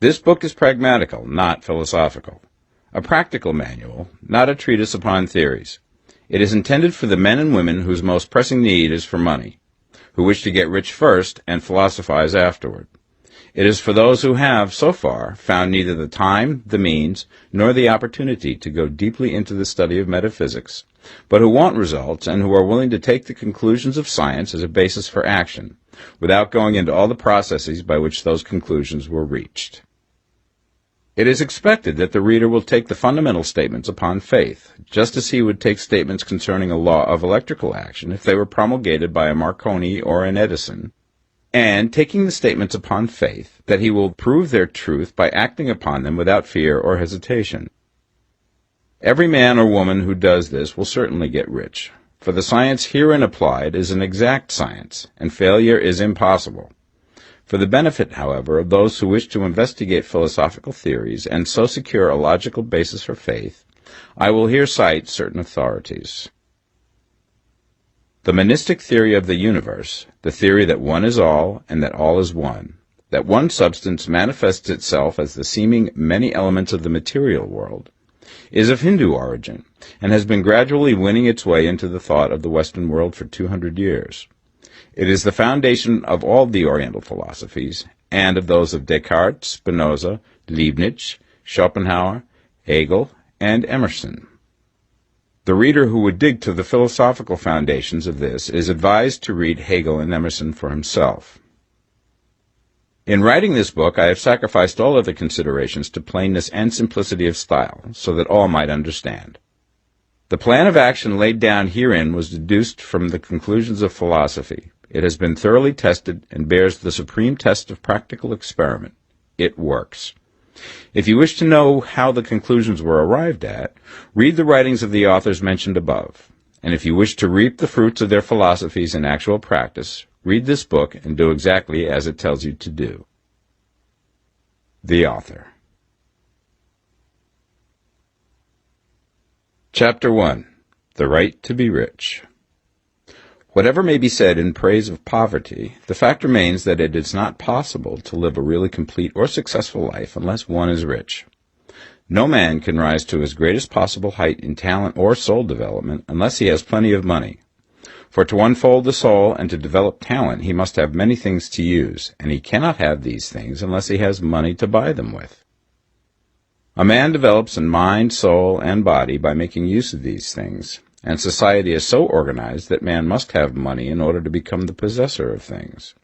This book is pragmatical, not philosophical. A practical manual, not a treatise upon theories. It is intended for the men and women whose most pressing need is for money, who wish to get rich first and philosophize afterward. It is for those who have, so far, found neither the time, the means, nor the opportunity to go deeply into the study of metaphysics, but who want results and who are willing to take the conclusions of science as a basis for action, without going into all the processes by which those conclusions were reached. It is expected that the reader will take the fundamental statements upon faith, just as he would take statements concerning a law of electrical action if they were promulgated by a Marconi or an Edison, and taking the statements upon faith, that he will prove their truth by acting upon them without fear or hesitation. Every man or woman who does this will certainly get rich, for the science herein applied is an exact science, and failure is impossible. For the benefit, however, of those who wish to investigate philosophical theories and so secure a logical basis for faith, I will here cite certain authorities. The monistic theory of the universe, the theory that one is all and that all is one, that one substance manifests itself as the seeming many elements of the material world, is of Hindu origin and has been gradually winning its way into the thought of the Western world for 200 years. It is the foundation of all the Oriental philosophies and of those of Descartes, Spinoza, Leibniz, Schopenhauer, Hegel, and Emerson. The reader who would dig to the philosophical foundations of this is advised to read Hegel and Emerson for himself. In writing this book, I have sacrificed all other considerations to plainness and simplicity of style, so that all might understand. The plan of action laid down herein was deduced from the conclusions of philosophy. It has been thoroughly tested and bears the supreme test of practical experiment. It works. If you wish to know how the conclusions were arrived at, read the writings of the authors mentioned above. And if you wish to reap the fruits of their philosophies in actual practice, read this book and do exactly as it tells you to do. The author. Chapter 1. The Right to be Rich. Whatever may be said in praise of poverty, the fact remains that it is not possible to live a really complete or successful life unless one is rich. No man can rise to his greatest possible height in talent or soul development unless he has plenty of money. For to unfold the soul and to develop talent he must have many things to use, and he cannot have these things unless he has money to buy them with. A man develops in mind, soul, and body by making use of these things, and society is so organized that man must have money in order to become the possessor of things.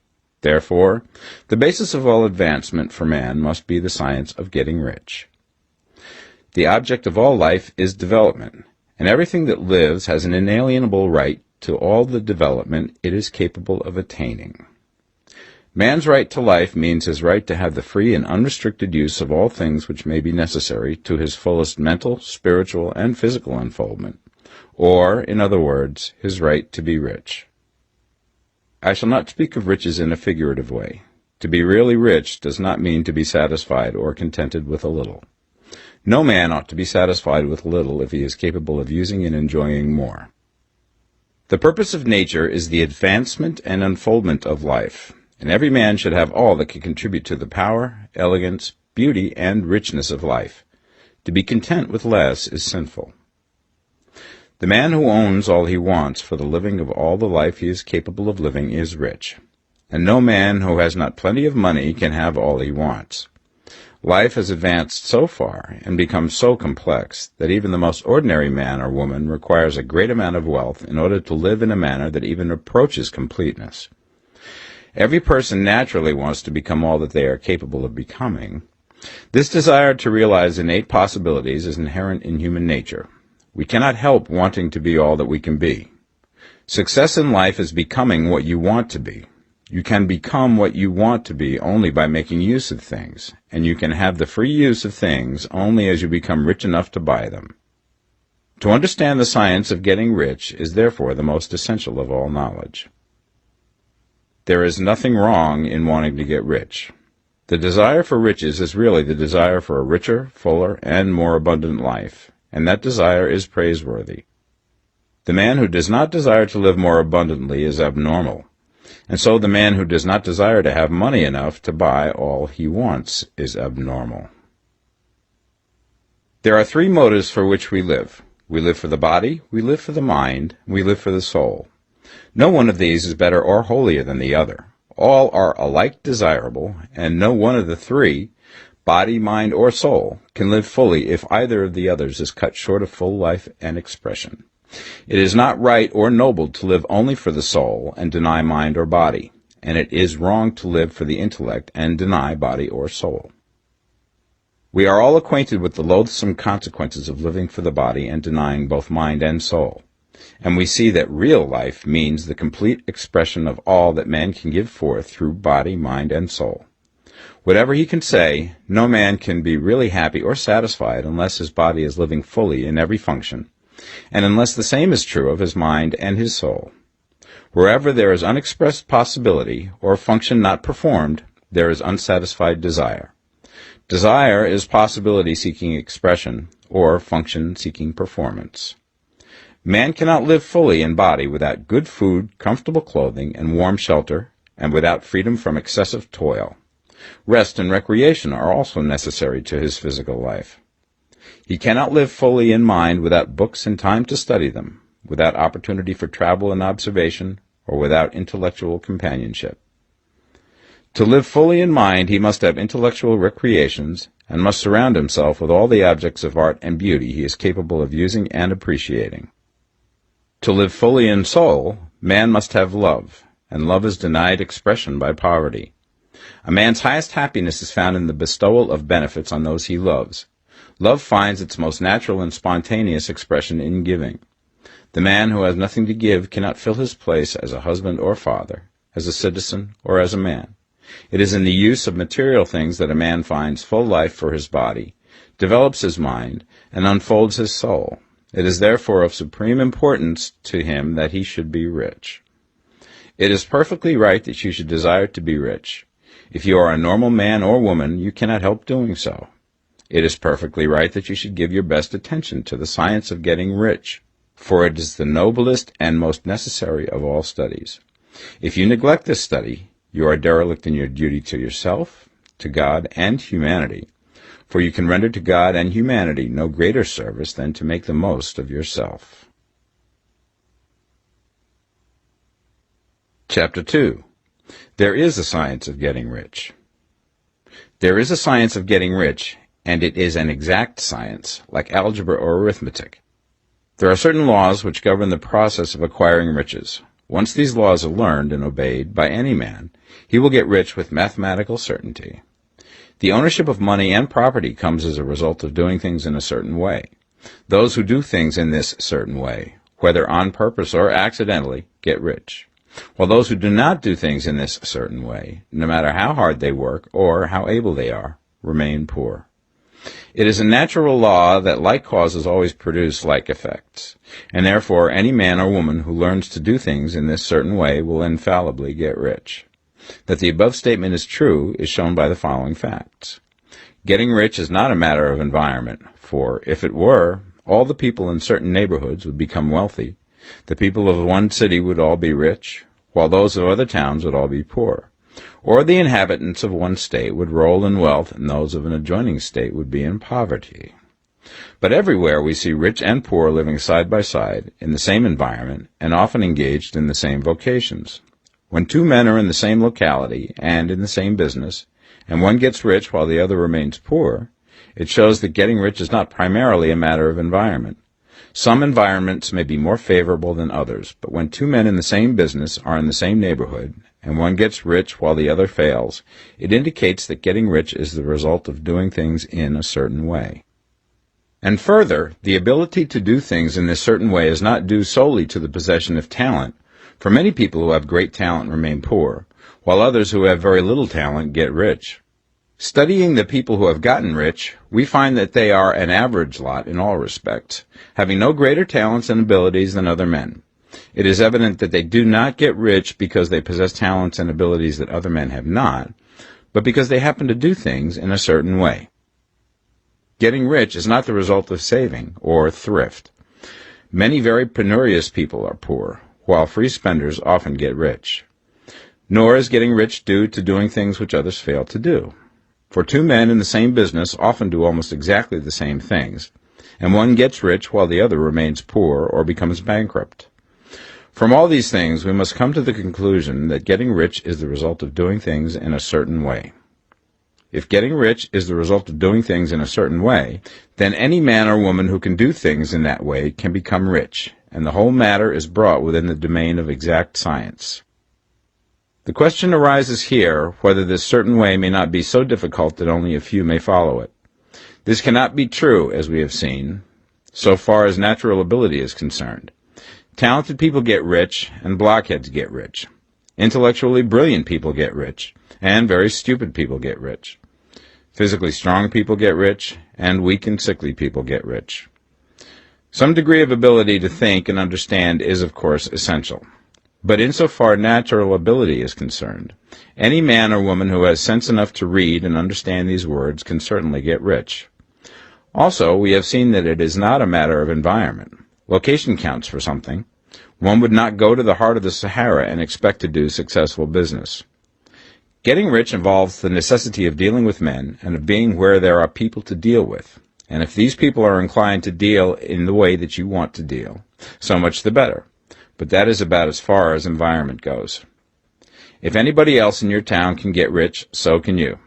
Therefore, the basis of all advancement for man must be the science of getting rich. The object of all life is development, and everything that lives has an inalienable right to all the development it is capable of attaining. Man's right to life means his right to have the free and unrestricted use of all things which may be necessary to his fullest mental, spiritual, and physical unfoldment, or, in other words, his right to be rich. I shall not speak of riches in a figurative way. To be really rich does not mean to be satisfied or contented with a little. No man ought to be satisfied with little if he is capable of using and enjoying more. The purpose of nature is the advancement and unfoldment of life, and every man should have all that can contribute to the power, elegance, beauty, and richness of life. To be content with less is sinful. The man who owns all he wants for the living of all the life he is capable of living is rich, and no man who has not plenty of money can have all he wants. Life has advanced so far and become so complex that even the most ordinary man or woman requires a great amount of wealth in order to live in a manner that even approaches completeness. Every person naturally wants to become all that they are capable of becoming. This desire to realize innate possibilities is inherent in human nature. We cannot help wanting to be all that we can be. Success in life is becoming what you want to be. You can become what you want to be only by making use of things, and you can have the free use of things only as you become rich enough to buy them. To understand the science of getting rich is therefore the most essential of all knowledge. There is nothing wrong in wanting to get rich. The desire for riches is really the desire for a richer, fuller, and more abundant life, and that desire is praiseworthy. The man who does not desire to live more abundantly is abnormal. And so the man who does not desire to have money enough to buy all he wants is abnormal. There are three motives for which we live. We live for the body, we live for the mind, we live for the soul. No one of these is better or holier than the other. All are alike desirable, and no one of the three, body, mind, or soul, can live fully if either of the others is cut short of full life and expression. It is not right or noble to live only for the soul and deny mind or body, and it is wrong to live for the intellect and deny body or soul. We are all acquainted with the loathsome consequences of living for the body and denying both mind and soul, and we see that real life means the complete expression of all that man can give forth through body, mind, and soul. Whatever he can say, no man can be really happy or satisfied unless his body is living fully in every function, and unless the same is true of his mind and his soul. Wherever there is unexpressed possibility, or function not performed, there is unsatisfied desire. Desire is possibility seeking expression, or function seeking performance. Man cannot live fully in body without good food, comfortable clothing, and warm shelter, and without freedom from excessive toil. Rest and recreation are also necessary to his physical life. He cannot live fully in mind without books and time to study them, without opportunity for travel and observation, or without intellectual companionship. To live fully in mind, he must have intellectual recreations, and must surround himself with all the objects of art and beauty he is capable of using and appreciating. To live fully in soul, man must have love, and love is denied expression by poverty. A man's highest happiness is found in the bestowal of benefits on those he loves. Love finds its most natural and spontaneous expression in giving. The man who has nothing to give cannot fill his place as a husband or father, as a citizen or as a man. It is in the use of material things that a man finds full life for his body, develops his mind, and unfolds his soul. It is therefore of supreme importance to him that he should be rich. It is perfectly right that you should desire to be rich. If you are a normal man or woman, you cannot help doing so. It is perfectly right that you should give your best attention to the science of getting rich, for it is the noblest and most necessary of all studies. If you neglect this study, you are derelict in your duty to yourself, to God, and humanity, for you can render to God and humanity no greater service than to make the most of yourself. Chapter 2. There is a science of getting rich. There is a science of getting rich, and it is an exact science, like algebra or arithmetic. There are certain laws which govern the process of acquiring riches. Once these laws are learned and obeyed by any man, he will get rich with mathematical certainty. The ownership of money and property comes as a result of doing things in a certain way. Those who do things in this certain way, whether on purpose or accidentally, get rich, while those who do not do things in this certain way, no matter how hard they work or how able they are, remain poor. It is a natural law that like causes always produce like effects, and therefore any man or woman who learns to do things in this certain way will infallibly get rich. That the above statement is true is shown by the following facts. Getting rich is not a matter of environment, for if it were, all the people in certain neighborhoods would become wealthy. The people of one city would all be rich, while those of other towns would all be poor. Or the inhabitants of one state would roll in wealth, and those of an adjoining state would be in poverty. But everywhere we see rich and poor living side by side, in the same environment, and often engaged in the same vocations. When two men are in the same locality and in the same business, and one gets rich while the other remains poor, it shows that getting rich is not primarily a matter of environment. Some environments may be more favorable than others, but when two men in the same business are in the same neighborhood, and one gets rich while the other fails, it indicates that getting rich is the result of doing things in a certain way. And further, the ability to do things in this certain way is not due solely to the possession of talent, for many people who have great talent remain poor, while others who have very little talent get rich. Studying the people who have gotten rich, we find that they are an average lot in all respects, having no greater talents and abilities than other men. It is evident that they do not get rich because they possess talents and abilities that other men have not, but because they happen to do things in a certain way. Getting rich is not the result of saving or thrift. Many very penurious people are poor, while free spenders often get rich. Nor is getting rich due to doing things which others fail to do. For two men in the same business often do almost exactly the same things, and one gets rich while the other remains poor or becomes bankrupt. From all these things, we must come to the conclusion that getting rich is the result of doing things in a certain way. If getting rich is the result of doing things in a certain way, then any man or woman who can do things in that way can become rich, and the whole matter is brought within the domain of exact science. The question arises here whether this certain way may not be so difficult that only a few may follow it. This cannot be true, as we have seen, so far as natural ability is concerned. Talented people get rich, and blockheads get rich. Intellectually brilliant people get rich, and very stupid people get rich. Physically strong people get rich, and weak and sickly people get rich. Some degree of ability to think and understand is, of course, essential. But insofar natural ability is concerned, any man or woman who has sense enough to read and understand these words can certainly get rich. Also, we have seen that it is not a matter of environment. Location counts for something. One would not go to the heart of the Sahara and expect to do successful business. Getting rich involves the necessity of dealing with men and of being where there are people to deal with. And if these people are inclined to deal in the way that you want to deal, so much the better. But that is about as far as environment goes. If anybody else in your town can get rich, so can you.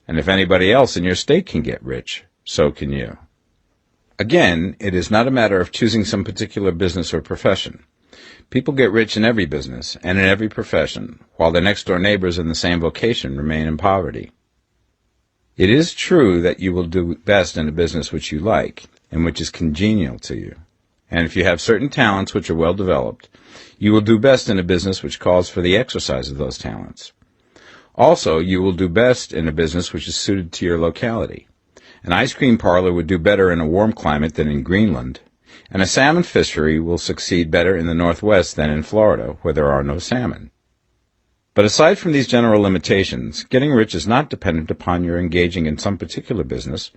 And if anybody else in your state can get rich, so can you. Again, it is not a matter of choosing some particular business or profession. People get rich in every business and in every profession, while their next-door neighbors in the same vocation remain in poverty. It is true that you will do best in a business which you like and which is congenial to you. And if you have certain talents which are well developed, you will do best in a business which calls for the exercise of those talents. Also, you will do best in a business which is suited to your locality. An ice cream parlor would do better in a warm climate than in Greenland, and a salmon fishery will succeed better in the Northwest than in Florida, where there are no salmon. But aside from these general limitations, getting rich is not dependent upon your engaging in some particular business,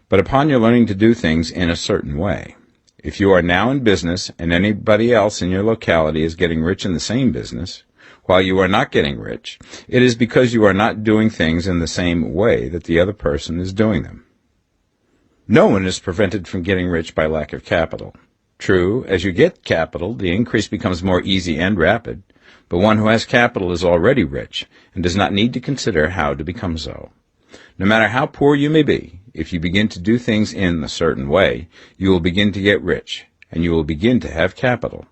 but upon your learning to do things in a certain way. If you are now in business and anybody else in your locality is getting rich in the same business, while you are not getting rich, it is because you are not doing things in the same way that the other person is doing them. No one is prevented from getting rich by lack of capital. True, as you get capital, the increase becomes more easy and rapid, but one who has capital is already rich and does not need to consider how to become so. No matter how poor you may be, if you begin to do things in a certain way, you will begin to get rich, and you will begin to have capital.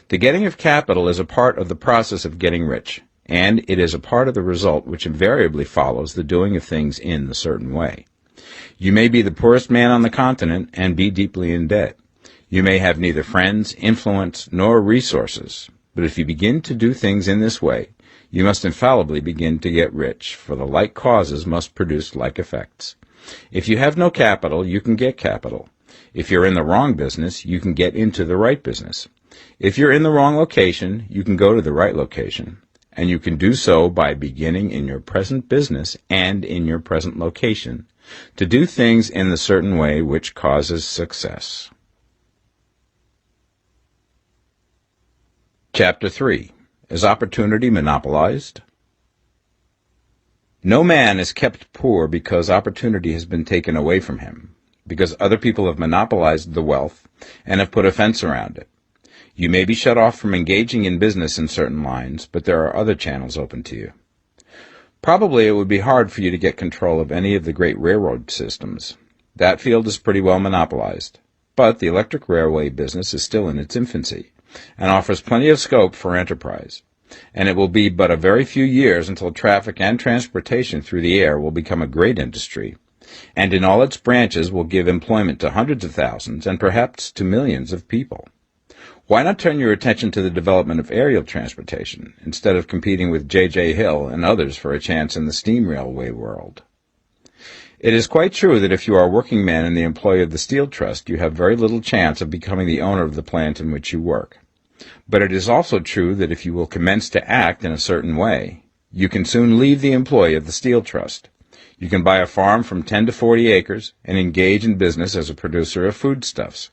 The getting of capital is a part of the process of getting rich, and it is a part of the result which invariably follows the doing of things in a certain way. You may be the poorest man on the continent and be deeply in debt. You may have neither friends, influence, nor resources, but if you begin to do things in this way, you must infallibly begin to get rich, for the like causes must produce like effects. If you have no capital, you can get capital. If you're in the wrong business, you can get into the right business. If you're in the wrong location, you can go to the right location. And you can do so by beginning in your present business and in your present location to do things in the certain way which causes success. Chapter 3. Is opportunity monopolized? No man is kept poor because opportunity has been taken away from him, because other people have monopolized the wealth and have put a fence around it. You may be shut off from engaging in business in certain lines, but there are other channels open to you. Probably it would be hard for you to get control of any of the great railroad systems. That field is pretty well monopolized, but the electric railway business is still in its infancy and offers plenty of scope for enterprise, and it will be but a very few years until traffic and transportation through the air will become a great industry, and in all its branches will give employment to hundreds of thousands and perhaps to millions of people. Why not turn your attention to the development of aerial transportation, instead of competing with J.J. Hill and others for a chance in the steam railway world? It is quite true that if you are a working man in the employ of the Steel Trust, you have very little chance of becoming the owner of the plant in which you work. But it is also true that if you will commence to act in a certain way, you can soon leave the employ of the Steel Trust. You can buy a farm from 10 to 40 acres and engage in business as a producer of foodstuffs.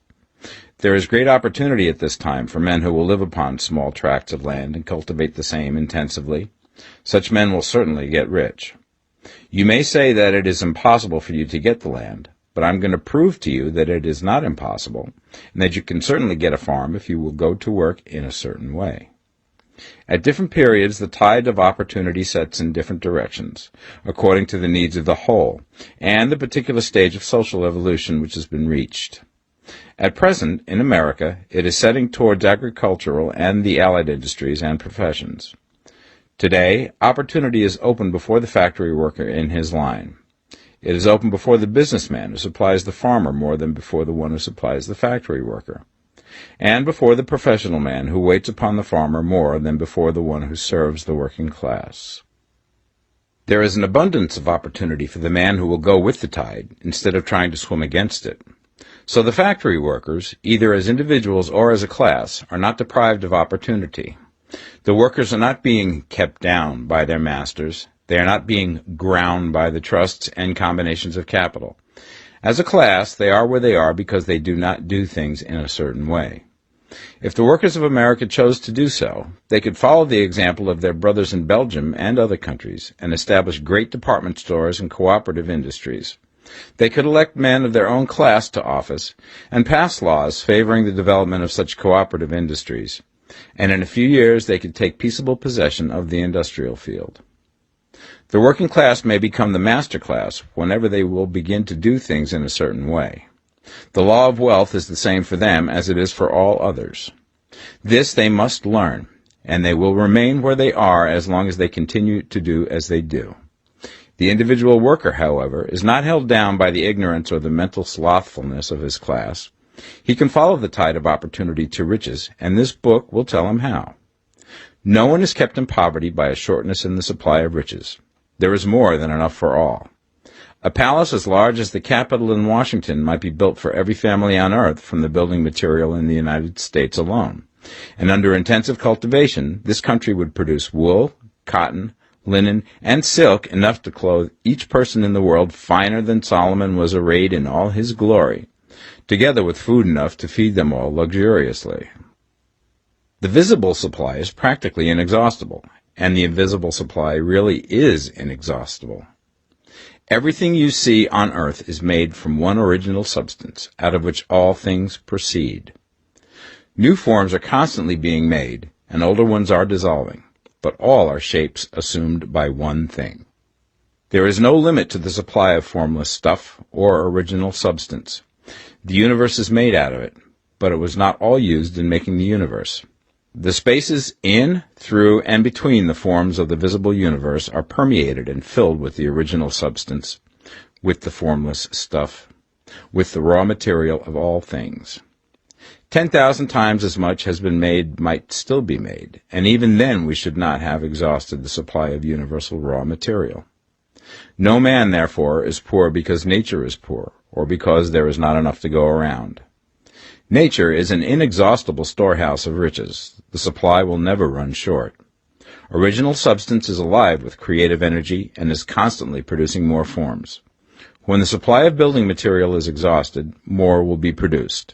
There is great opportunity at this time for men who will live upon small tracts of land and cultivate the same intensively. Such men will certainly get rich. You may say that it is impossible for you to get the land, but I'm going to prove to you that it is not impossible, and that you can certainly get a farm if you will go to work in a certain way. At different periods, the tide of opportunity sets in different directions, according to the needs of the whole, and the particular stage of social evolution which has been reached. At present, in America, it is setting towards agricultural and the allied industries and professions. Today, opportunity is open before the factory worker in his line. It is open before the businessman who supplies the farmer more than before the one who supplies the factory worker, and before the professional man who waits upon the farmer more than before the one who serves the working class. There is an abundance of opportunity for the man who will go with the tide instead of trying to swim against it. So the factory workers, either as individuals or as a class, are not deprived of opportunity. The workers are not being kept down by their masters. They are not being ground by the trusts and combinations of capital. As a class, they are where they are because they do not do things in a certain way. If the workers of America chose to do so, they could follow the example of their brothers in Belgium and other countries and establish great department stores and cooperative industries. They could elect men of their own class to office and pass laws favoring the development of such cooperative industries, and in a few years they could take peaceable possession of the industrial field. The working class may become the master class whenever they will begin to do things in a certain way. The law of wealth is the same for them as it is for all others. This they must learn, and they will remain where they are as long as they continue to do as they do. The individual worker, however, is not held down by the ignorance or the mental slothfulness of his class. He can follow the tide of opportunity to riches, and this book will tell him how. No one is kept in poverty by a shortness in the supply of riches. There is more than enough for all. A palace as large as the Capitol in Washington might be built for every family on earth from the building material in the United States alone. And under intensive cultivation, this country would produce wool, cotton, linen, and silk enough to clothe each person in the world finer than Solomon was arrayed in all his glory, together with food enough to feed them all luxuriously. The visible supply is practically inexhaustible, and the invisible supply really is inexhaustible. Everything you see on earth is made from one original substance, out of which all things proceed. New forms are constantly being made, and older ones are dissolving, but all are shapes assumed by one thing. There is no limit to the supply of formless stuff or original substance. The universe is made out of it, but it was not all used in making the universe. The spaces in, through, and between the forms of the visible universe are permeated and filled with the original substance, with the formless stuff, with the raw material of all things. 10,000 times as much has been made might still be made, and even then we should not have exhausted the supply of universal raw material. No man, therefore, is poor because nature is poor, or because there is not enough to go around. Nature is an inexhaustible storehouse of riches. The supply will never run short. Original substance is alive with creative energy and is constantly producing more forms. When the supply of building material is exhausted, more will be produced.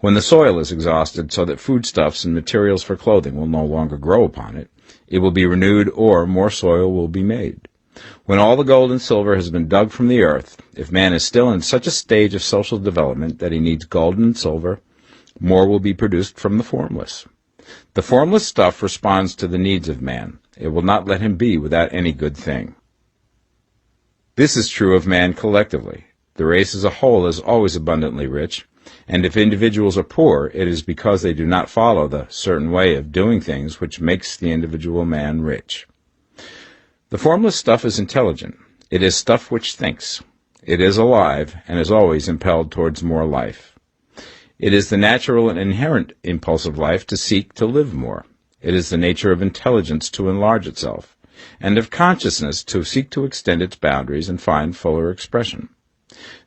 When the soil is exhausted so that foodstuffs and materials for clothing will no longer grow upon it, it will be renewed or more soil will be made. When all the gold and silver has been dug from the earth, if man is still in such a stage of social development that he needs gold and silver, more will be produced from the formless. The formless stuff responds to the needs of man. It will not let him be without any good thing. This is true of man collectively. The race as a whole is always abundantly rich, and if individuals are poor, it is because they do not follow the certain way of doing things which makes the individual man rich. The formless stuff is intelligent. It is stuff which thinks. It is alive and is always impelled towards more life. It is the natural and inherent impulse of life to seek to live more. It is the nature of intelligence to enlarge itself, and of consciousness to seek to extend its boundaries and find fuller expression.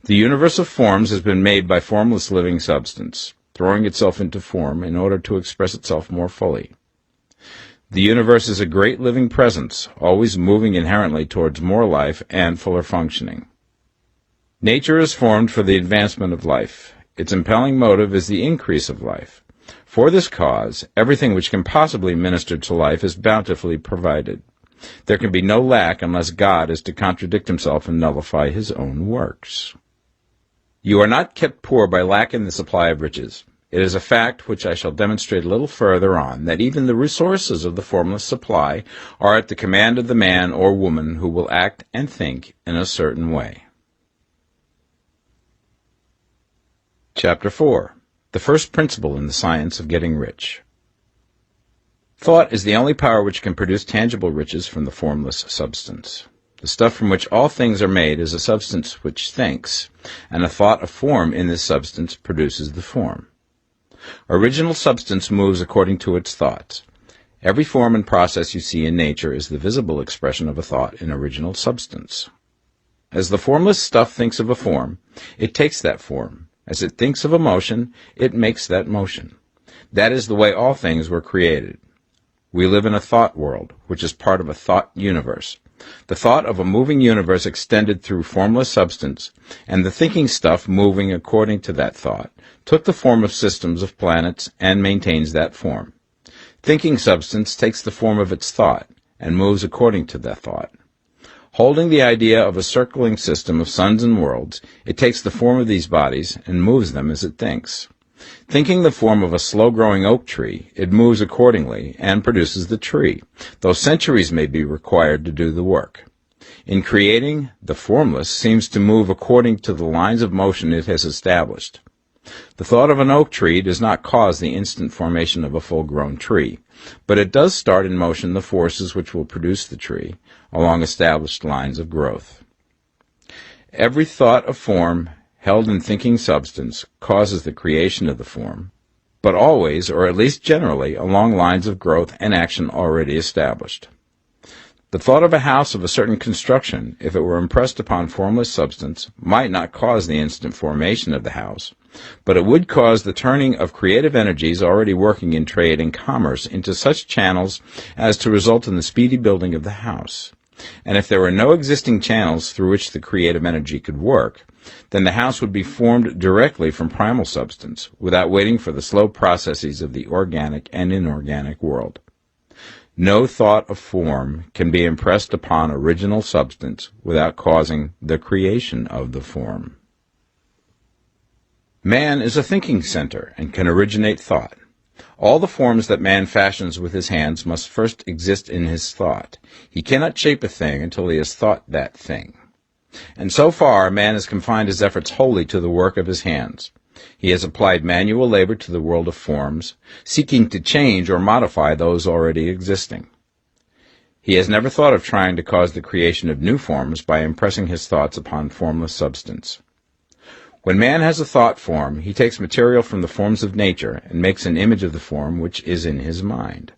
The universe of forms has been made by formless living substance, throwing itself into form in order to express itself more fully. The universe is a great living presence, always moving inherently towards more life and fuller functioning. Nature is formed for the advancement of life. Its impelling motive is the increase of life. For this cause, everything which can possibly minister to life is bountifully provided. There can be no lack unless God is to contradict himself and nullify his own works. You are not kept poor by lack in the supply of riches. It is a fact which I shall demonstrate a little further on, that even the resources of the formless supply are at the command of the man or woman who will act and think in a certain way. Chapter 4. The first principle in the science of getting rich. Thought is the only power which can produce tangible riches from the formless substance. The stuff from which all things are made is a substance which thinks, and a thought of form in this substance produces the form. Original substance moves according to its thoughts. Every form and process you see in nature is the visible expression of a thought in original substance. As the formless stuff thinks of a form, it takes that form. As it thinks of a motion, it makes that motion. That is the way all things were created. We live in a thought world, which is part of a thought universe. The thought of a moving universe extended through formless substance, and the thinking stuff moving according to that thought, took the form of systems of planets and maintains that form. Thinking substance takes the form of its thought and moves according to that thought. Holding the idea of a circling system of suns and worlds, it takes the form of these bodies and moves them as it thinks. Thinking the form of a slow-growing oak tree, it moves accordingly and produces the tree, though centuries may be required to do the work. In creating, the formless seems to move according to the lines of motion it has established. The thought of an oak tree does not cause the instant formation of a full-grown tree, but it does start in motion the forces which will produce the tree, along established lines of growth. Every thought of form held in thinking substance causes the creation of the form, but always, or at least generally, along lines of growth and action already established. The thought of a house of a certain construction, if it were impressed upon formless substance, might not cause the instant formation of the house, but it would cause the turning of creative energies already working in trade and commerce into such channels as to result in the speedy building of the house. And if there were no existing channels through which the creative energy could work, then the house would be formed directly from primal substance, without waiting for the slow processes of the organic and inorganic world. No thought of form can be impressed upon original substance without causing the creation of the form. Man is a thinking center and can originate thought. All the forms that man fashions with his hands must first exist in his thought. He cannot shape a thing until he has thought that thing. And so far, man has confined his efforts wholly to the work of his hands. He has applied manual labor to the world of forms, seeking to change or modify those already existing. He has never thought of trying to cause the creation of new forms by impressing his thoughts upon formless substance. When man has a thought form, he takes material from the forms of nature and makes an image of the form which is in his mind.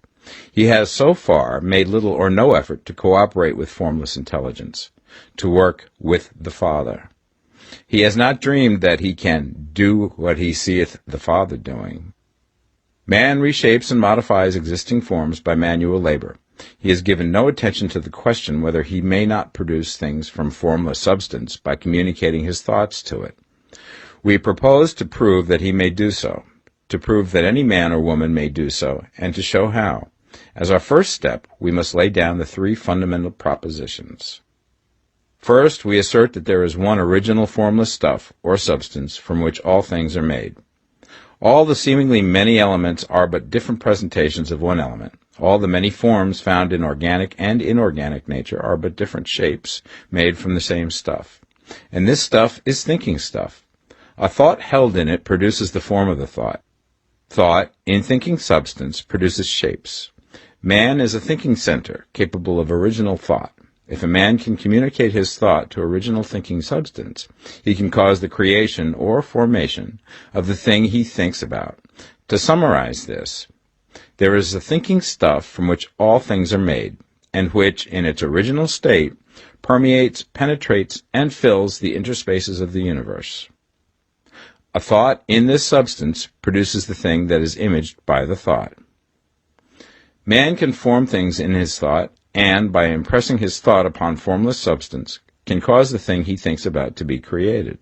He has so far made little or no effort to cooperate with formless intelligence, to work with the Father. He has not dreamed that he can do what he seeth the Father doing. Man reshapes and modifies existing forms by manual labor. He has given no attention to the question whether he may not produce things from formless substance by communicating his thoughts to it. We propose to prove that he may do so, to prove that any man or woman may do so, and to show how. As our first step, we must lay down the three fundamental propositions. First, we assert that there is one original formless stuff, or substance, from which all things are made. All the seemingly many elements are but different presentations of one element. All the many forms found in organic and inorganic nature are but different shapes, made from the same stuff. And this stuff is thinking stuff. A thought held in it produces the form of the thought. Thought, in thinking substance, produces shapes. Man is a thinking center, capable of original thought. If a man can communicate his thought to original thinking substance, he can cause the creation or formation of the thing he thinks about. To summarize this, there is a thinking stuff from which all things are made, and which, in its original state, permeates, penetrates, and fills the interspaces of the universe. A thought in this substance produces the thing that is imaged by the thought. Man can form things in his thought, and, by impressing his thought upon formless substance, can cause the thing he thinks about to be created.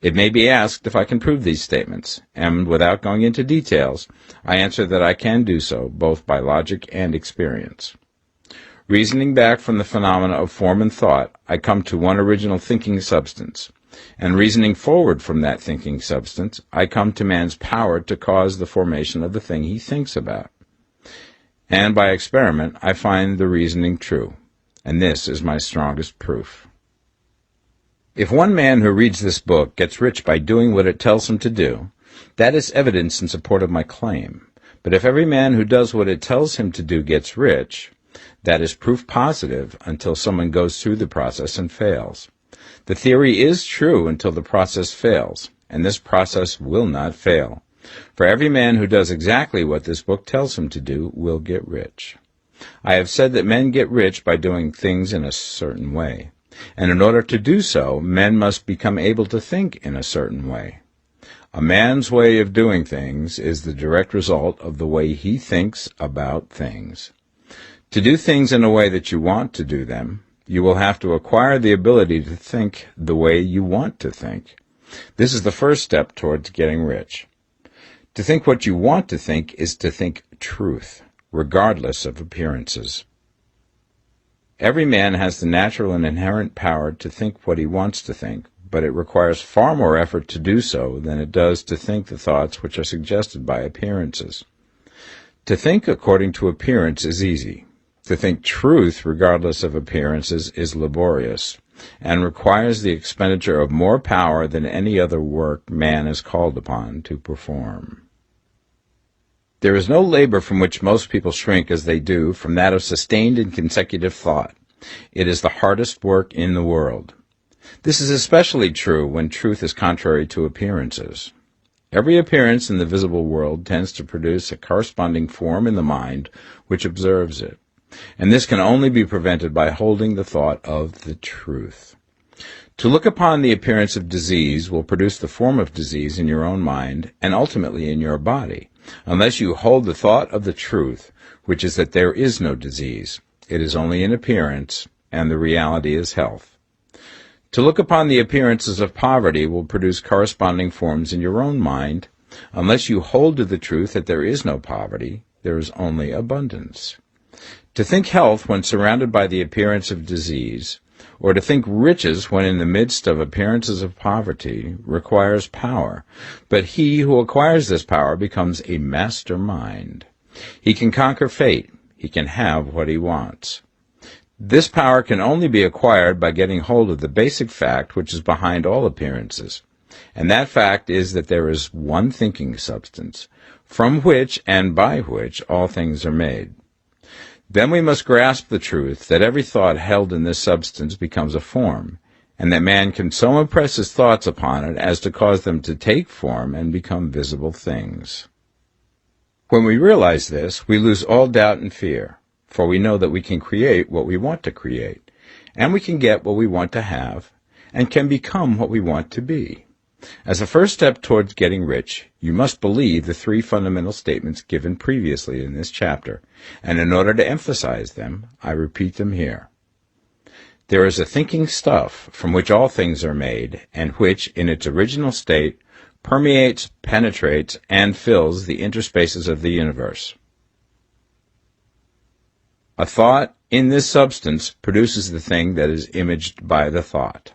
It may be asked if I can prove these statements, and without going into details, I answer that I can do so, both by logic and experience. Reasoning back from the phenomena of form and thought, I come to one original thinking substance. And reasoning forward from that thinking substance, I come to man's power to cause the formation of the thing he thinks about. And by experiment, I find the reasoning true. And this is my strongest proof. If one man who reads this book gets rich by doing what it tells him to do, that is evidence in support of my claim. But if every man who does what it tells him to do gets rich, that is proof positive until someone goes through the process and fails. The theory is true until the process fails, and this process will not fail. For every man who does exactly what this book tells him to do will get rich. I have said that men get rich by doing things in a certain way, and in order to do so, men must become able to think in a certain way. A man's way of doing things is the direct result of the way he thinks about things. To do things in a way that you want to do them, you will have to acquire the ability to think the way you want to think. This is the first step towards getting rich. To think what you want to think is to think truth, regardless of appearances. Every man has the natural and inherent power to think what he wants to think, but it requires far more effort to do so than it does to think the thoughts which are suggested by appearances. To think according to appearance is easy. To think truth regardless of appearances is laborious, and requires the expenditure of more power than any other work man is called upon to perform. There is no labor from which most people shrink as they do from that of sustained and consecutive thought. It is the hardest work in the world. This is especially true when truth is contrary to appearances. Every appearance in the visible world tends to produce a corresponding form in the mind which observes it, and this can only be prevented by holding the thought of the truth. To look upon the appearance of disease will produce the form of disease in your own mind and ultimately in your body, unless you hold the thought of the truth, which is that there is no disease. It is only an appearance, and the reality is health. To look upon the appearances of poverty will produce corresponding forms in your own mind, unless you hold to the truth that there is no poverty, there is only abundance. To think health when surrounded by the appearance of disease, or to think riches when in the midst of appearances of poverty, requires power, but he who acquires this power becomes a master mind. He can conquer fate. He can have what he wants. This power can only be acquired by getting hold of the basic fact which is behind all appearances, and that fact is that there is one thinking substance, from which and by which all things are made. Then we must grasp the truth that every thought held in this substance becomes a form, and that man can so impress his thoughts upon it as to cause them to take form and become visible things. When we realize this, we lose all doubt and fear, for we know that we can create what we want to create, and we can get what we want to have, and can become what we want to be. As a first step towards getting rich, you must believe the three fundamental statements given previously in this chapter, and in order to emphasize them, I repeat them here. There is a thinking stuff from which all things are made, and which, in its original state, permeates, penetrates, and fills the interspaces of the universe. A thought in this substance produces the thing that is imaged by the thought.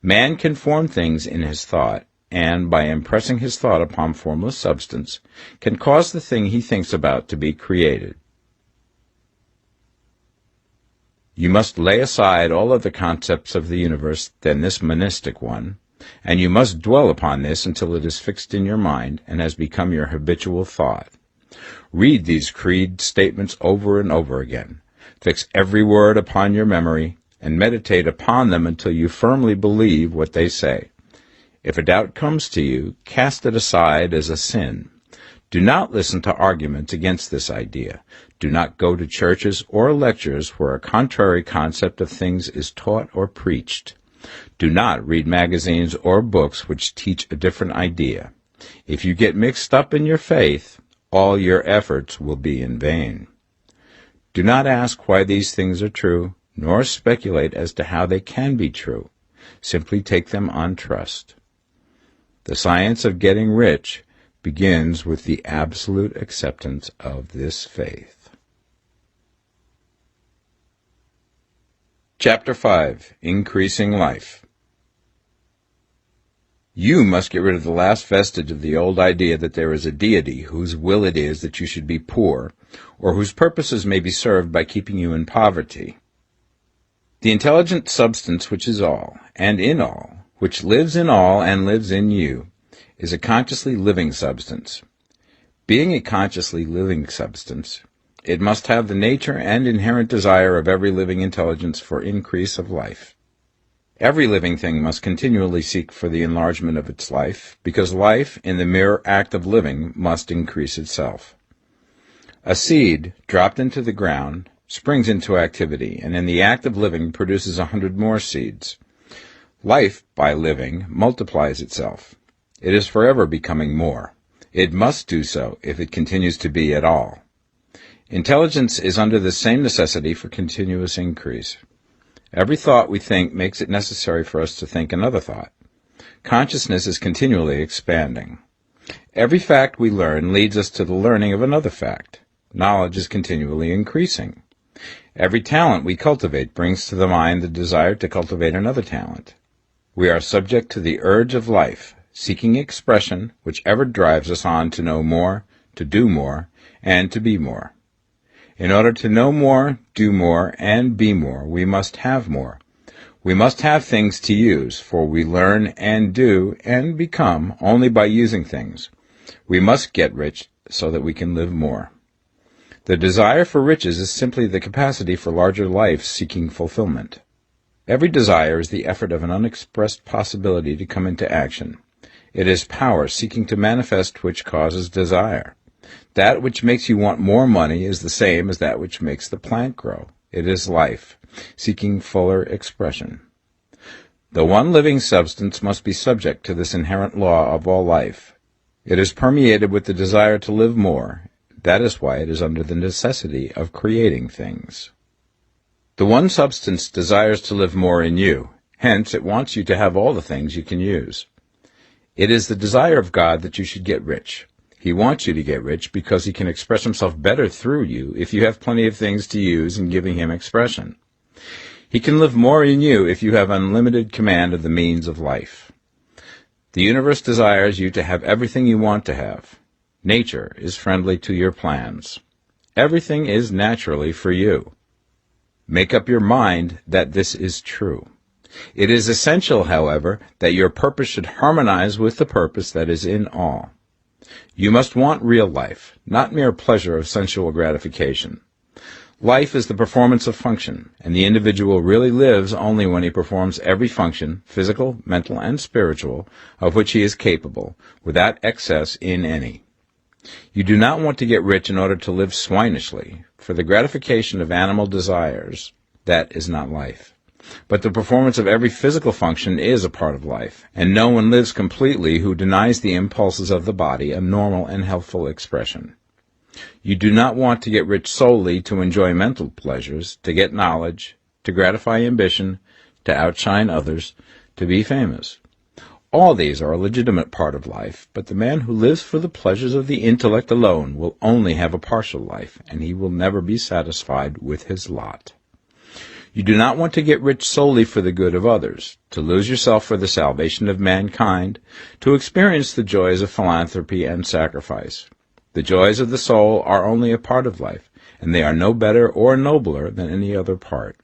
Man can form things in his thought, and, by impressing his thought upon formless substance, can cause the thing he thinks about to be created. You must lay aside all other concepts of the universe than this monistic one, and you must dwell upon this until it is fixed in your mind and has become your habitual thought. Read these creed statements over and over again. Fix every word upon your memory, and meditate upon them until you firmly believe what they say. If a doubt comes to you, cast it aside as a sin. Do not listen to arguments against this idea. Do not go to churches or lectures where a contrary concept of things is taught or preached. Do not read magazines or books which teach a different idea. If you get mixed up in your faith, all your efforts will be in vain. Do not ask why these things are true, nor speculate as to how they can be true. Simply take them on trust. The science of getting rich begins with the absolute acceptance of this faith. Chapter 5. Increasing Life. You must get rid of the last vestige of the old idea that there is a deity whose will it is that you should be poor, or whose purposes may be served by keeping you in poverty. The intelligent substance which is all, and in all, which lives in all and lives in you, is a consciously living substance. Being a consciously living substance, it must have the nature and inherent desire of every living intelligence for increase of life. Every living thing must continually seek for the enlargement of its life, because life, in the mere act of living, must increase itself. A seed, dropped into the ground, springs into activity, and in the act of living produces 100 more seeds. Life, by living, multiplies itself. It is forever becoming more. It must do so if it continues to be at all. Intelligence is under the same necessity for continuous increase. Every thought we think makes it necessary for us to think another thought. Consciousness is continually expanding. Every fact we learn leads us to the learning of another fact. Knowledge is continually increasing. Every talent we cultivate brings to the mind the desire to cultivate another talent. We are subject to the urge of life, seeking expression, which ever drives us on to know more, to do more, and to be more. In order to know more, do more, and be more, we must have more. We must have things to use, for we learn and do and become only by using things. We must get rich so that we can live more. The desire for riches is simply the capacity for larger life seeking fulfillment. Every desire is the effort of an unexpressed possibility to come into action. It is power seeking to manifest which causes desire. That which makes you want more money is the same as that which makes the plant grow. It is life, seeking fuller expression. The one living substance must be subject to this inherent law of all life. It is permeated with the desire to live more. That is why it is under the necessity of creating things. The one substance desires to live more in you. Hence, it wants you to have all the things you can use. It is the desire of God that you should get rich. He wants you to get rich because he can express himself better through you if you have plenty of things to use in giving him expression. He can live more in you if you have unlimited command of the means of life. The universe desires you to have everything you want to have. Nature is friendly to your plans. Everything is naturally for you. Make up your mind that this is true. It is essential, however, that your purpose should harmonize with the purpose that is in all. You must want real life, not mere pleasure of sensual gratification. Life is the performance of function, and the individual really lives only when he performs every function, physical, mental, and spiritual, of which he is capable, without excess in any. You do not want to get rich in order to live swinishly, for the gratification of animal desires, that is not life. But the performance of every physical function is a part of life, and no one lives completely who denies the impulses of the body a normal and healthful expression. You do not want to get rich solely to enjoy mental pleasures, to get knowledge, to gratify ambition, to outshine others, to be famous. All these are a legitimate part of life, but the man who lives for the pleasures of the intellect alone will only have a partial life, and he will never be satisfied with his lot. You do not want to get rich solely for the good of others, to lose yourself for the salvation of mankind, to experience the joys of philanthropy and sacrifice. The joys of the soul are only a part of life, and they are no better or nobler than any other part.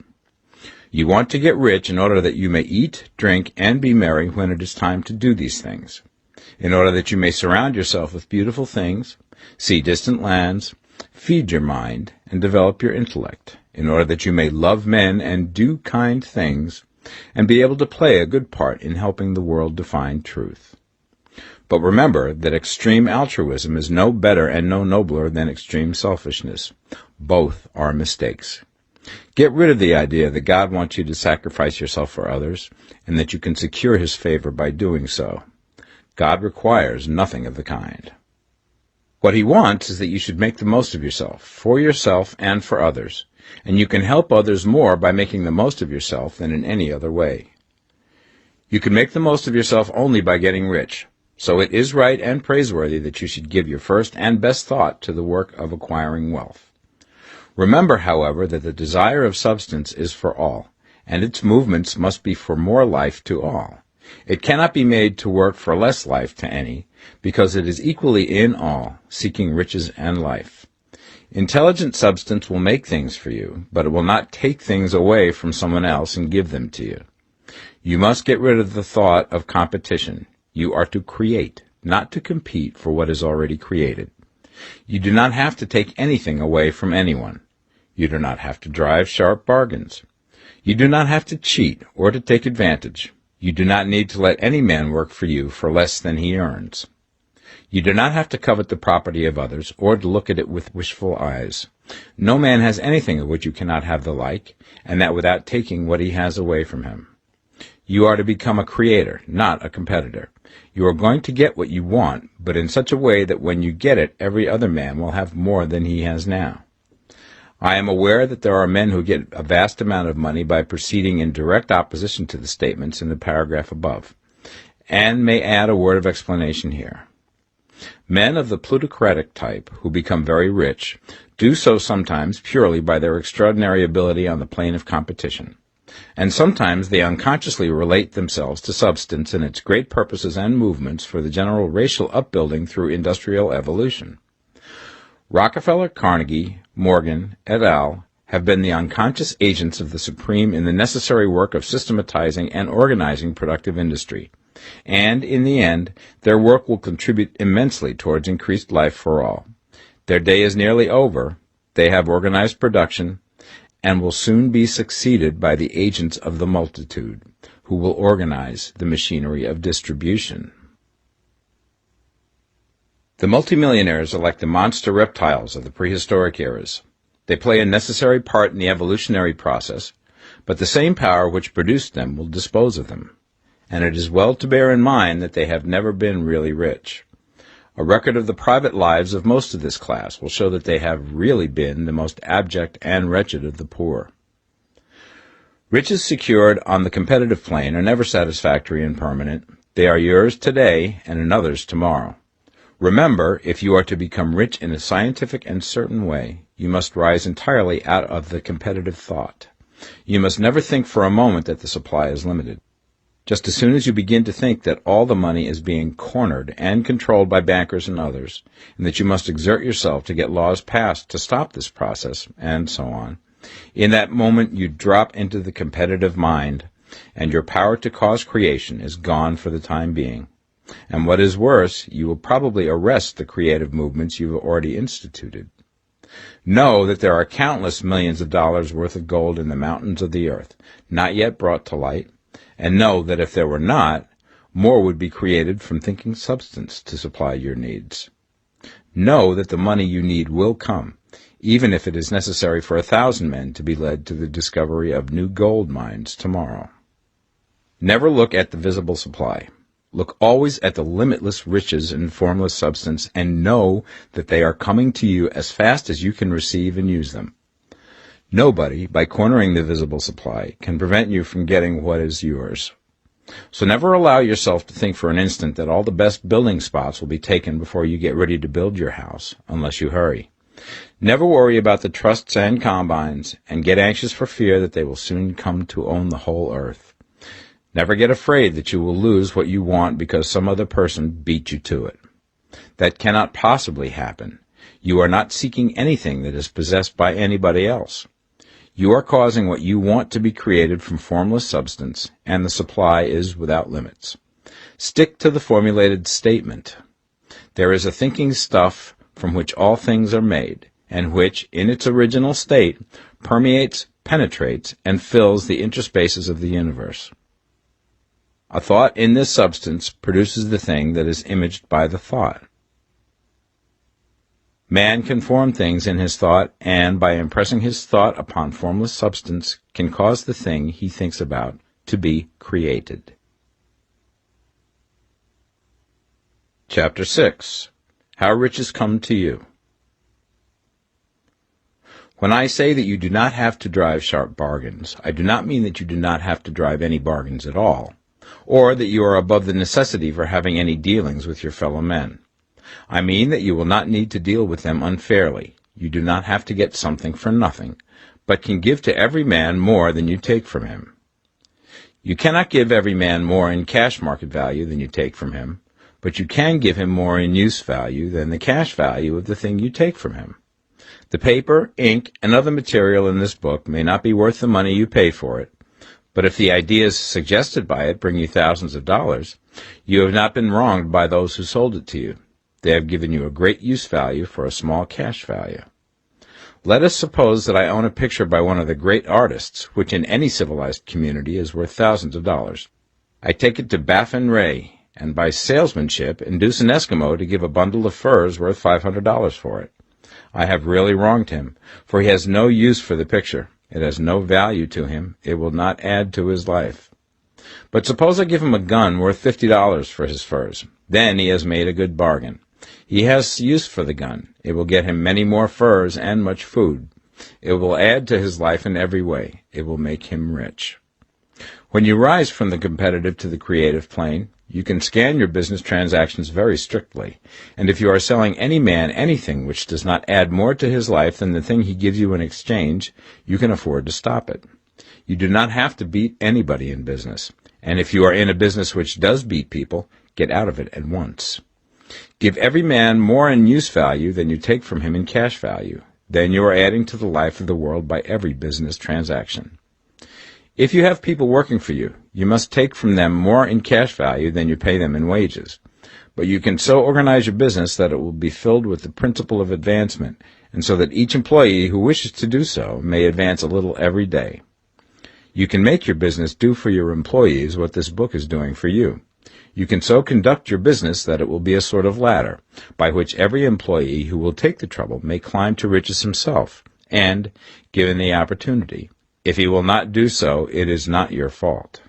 You want to get rich in order that you may eat, drink, and be merry when it is time to do these things, in order that you may surround yourself with beautiful things, see distant lands, feed your mind, and develop your intellect, in order that you may love men and do kind things, and be able to play a good part in helping the world to find truth. But remember that extreme altruism is no better and no nobler than extreme selfishness. Both are mistakes. Get rid of the idea that God wants you to sacrifice yourself for others, and that you can secure his favor by doing so. God requires nothing of the kind. What he wants is that you should make the most of yourself, for yourself and for others, and you can help others more by making the most of yourself than in any other way. You can make the most of yourself only by getting rich, so it is right and praiseworthy that you should give your first and best thought to the work of acquiring wealth. Remember, however, that the desire of substance is for all, and its movements must be for more life to all. It cannot be made to work for less life to any, because it is equally in all, seeking riches and life. Intelligent substance will make things for you, but it will not take things away from someone else and give them to you. You must get rid of the thought of competition. You are to create, not to compete for what is already created. You do not have to take anything away from anyone. You do not have to drive sharp bargains. You do not have to cheat or to take advantage. You do not need to let any man work for you for less than he earns. You do not have to covet the property of others or to look at it with wishful eyes. No man has anything of which you cannot have the like, and that without taking what he has away from him. You are to become a creator, not a competitor. You are going to get what you want, but in such a way that when you get it, every other man will have more than he has now. I am aware that there are men who get a vast amount of money by proceeding in direct opposition to the statements in the paragraph above, and may add a word of explanation here. Men of the plutocratic type, who become very rich, do so sometimes purely by their extraordinary ability on the plane of competition, and sometimes they unconsciously relate themselves to substance and its great purposes and movements for the general racial upbuilding through industrial evolution. Rockefeller, Carnegie, Morgan, et al. Have been the unconscious agents of the supreme in the necessary work of systematizing and organizing productive industry, and, in the end, their work will contribute immensely towards increased life for all. Their day is nearly over, they have organized production, and will soon be succeeded by the agents of the multitude, who will organize the machinery of distribution. The multimillionaires are like the monster reptiles of the prehistoric eras. They play a necessary part in the evolutionary process, but the same power which produced them will dispose of them, and it is well to bear in mind that they have never been really rich. A record of the private lives of most of this class will show that they have really been the most abject and wretched of the poor. Riches secured on the competitive plane are never satisfactory and permanent. They are yours today and another's tomorrow. Remember, if you are to become rich in a scientific and certain way, you must rise entirely out of the competitive thought. You must never think for a moment that the supply is limited. Just as soon as you begin to think that all the money is being cornered and controlled by bankers and others, and that you must exert yourself to get laws passed to stop this process, and so on, in that moment you drop into the competitive mind, and your power to cause creation is gone for the time being. And what is worse, you will probably arrest the creative movements you have already instituted. Know that there are countless millions of dollars worth of gold in the mountains of the earth, not yet brought to light, and know that if there were not, more would be created from thinking substance to supply your needs. Know that the money you need will come, even if it is necessary for 1,000 men to be led to the discovery of new gold mines tomorrow. Never look at the visible supply. Look always at the limitless riches in formless substance, and know that they are coming to you as fast as you can receive and use them. Nobody, by cornering the visible supply, can prevent you from getting what is yours. So never allow yourself to think for an instant that all the best building spots will be taken before you get ready to build your house, unless you hurry. Never worry about the trusts and combines, and get anxious for fear that they will soon come to own the whole earth. Never get afraid that you will lose what you want because some other person beat you to it. That cannot possibly happen. You are not seeking anything that is possessed by anybody else. You are causing what you want to be created from formless substance, and the supply is without limits. Stick to the formulated statement. There is a thinking stuff from which all things are made, and which, in its original state, permeates, penetrates, and fills the interspaces of the universe. A thought in this substance produces the thing that is imaged by the thought. Man can form things in his thought, and by impressing his thought upon formless substance, can cause the thing he thinks about to be created. Chapter 6. How Riches Come to You. When I say that you do not have to drive sharp bargains, I do not mean that you do not have to drive any bargains at all, or that you are above the necessity for having any dealings with your fellow men. I mean that you will not need to deal with them unfairly. You do not have to get something for nothing, but can give to every man more than you take from him. You cannot give every man more in cash market value than you take from him, but you can give him more in use value than the cash value of the thing you take from him. The paper, ink, and other material in this book may not be worth the money you pay for it, but if the ideas suggested by it bring you thousands of dollars, you have not been wronged by those who sold it to you. They have given you a great use value for a small cash value. Let us suppose that I own a picture by one of the great artists, which in any civilized community is worth thousands of dollars. I take it to Baffin Ray, and by salesmanship induce an Eskimo to give a bundle of furs worth $500 for it. I have really wronged him, for he has no use for the picture. It has no value to him. It will not add to his life. But suppose I give him a gun worth $50 for his furs. Then he has made a good bargain. He has use for the gun. It will get him many more furs and much food. It will add to his life in every way. It will make him rich. When you rise from the competitive to the creative plane, you can scan your business transactions very strictly, and if you are selling any man anything which does not add more to his life than the thing he gives you in exchange, you can afford to stop it. You do not have to beat anybody in business, and if you are in a business which does beat people, get out of it at once. Give every man more in use value than you take from him in cash value. Then you are adding to the life of the world by every business transaction. If you have people working for you, you must take from them more in cash value than you pay them in wages. But you can so organize your business that it will be filled with the principle of advancement, and so that each employee who wishes to do so may advance a little every day. You can make your business do for your employees what this book is doing for you. You can so conduct your business that it will be a sort of ladder, by which every employee who will take the trouble may climb to riches himself, and, given the opportunity, if he will not do so, it is not your fault.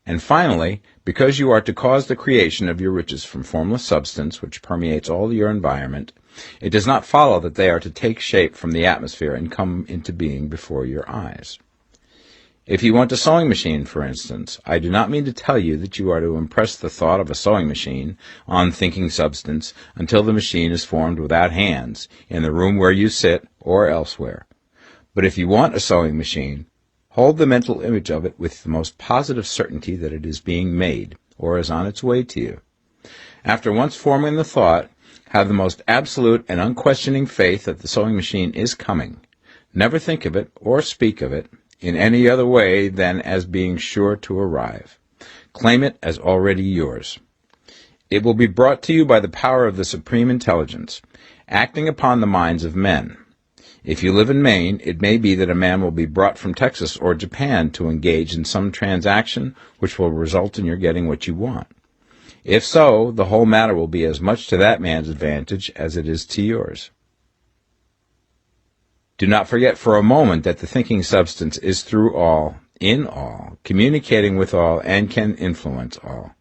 And finally, because you are to cause the creation of your riches from formless substance which permeates all your environment, it does not follow that they are to take shape from the atmosphere and come into being before your eyes. If you want a sewing machine, for instance, I do not mean to tell you that you are to impress the thought of a sewing machine on thinking substance until the machine is formed without hands, in the room where you sit or elsewhere. But if you want a sewing machine, hold the mental image of it with the most positive certainty that it is being made, or is on its way to you. After once forming the thought, have the most absolute and unquestioning faith that the sewing machine is coming. Never think of it, or speak of it, in any other way than as being sure to arrive. Claim it as already yours. It will be brought to you by the power of the Supreme Intelligence, acting upon the minds of men. If you live in Maine, it may be that a man will be brought from Texas or Japan to engage in some transaction which will result in your getting what you want. If so, the whole matter will be as much to that man's advantage as it is to yours. Do not forget for a moment that the thinking substance is through all, in all, communicating with all, and can influence all.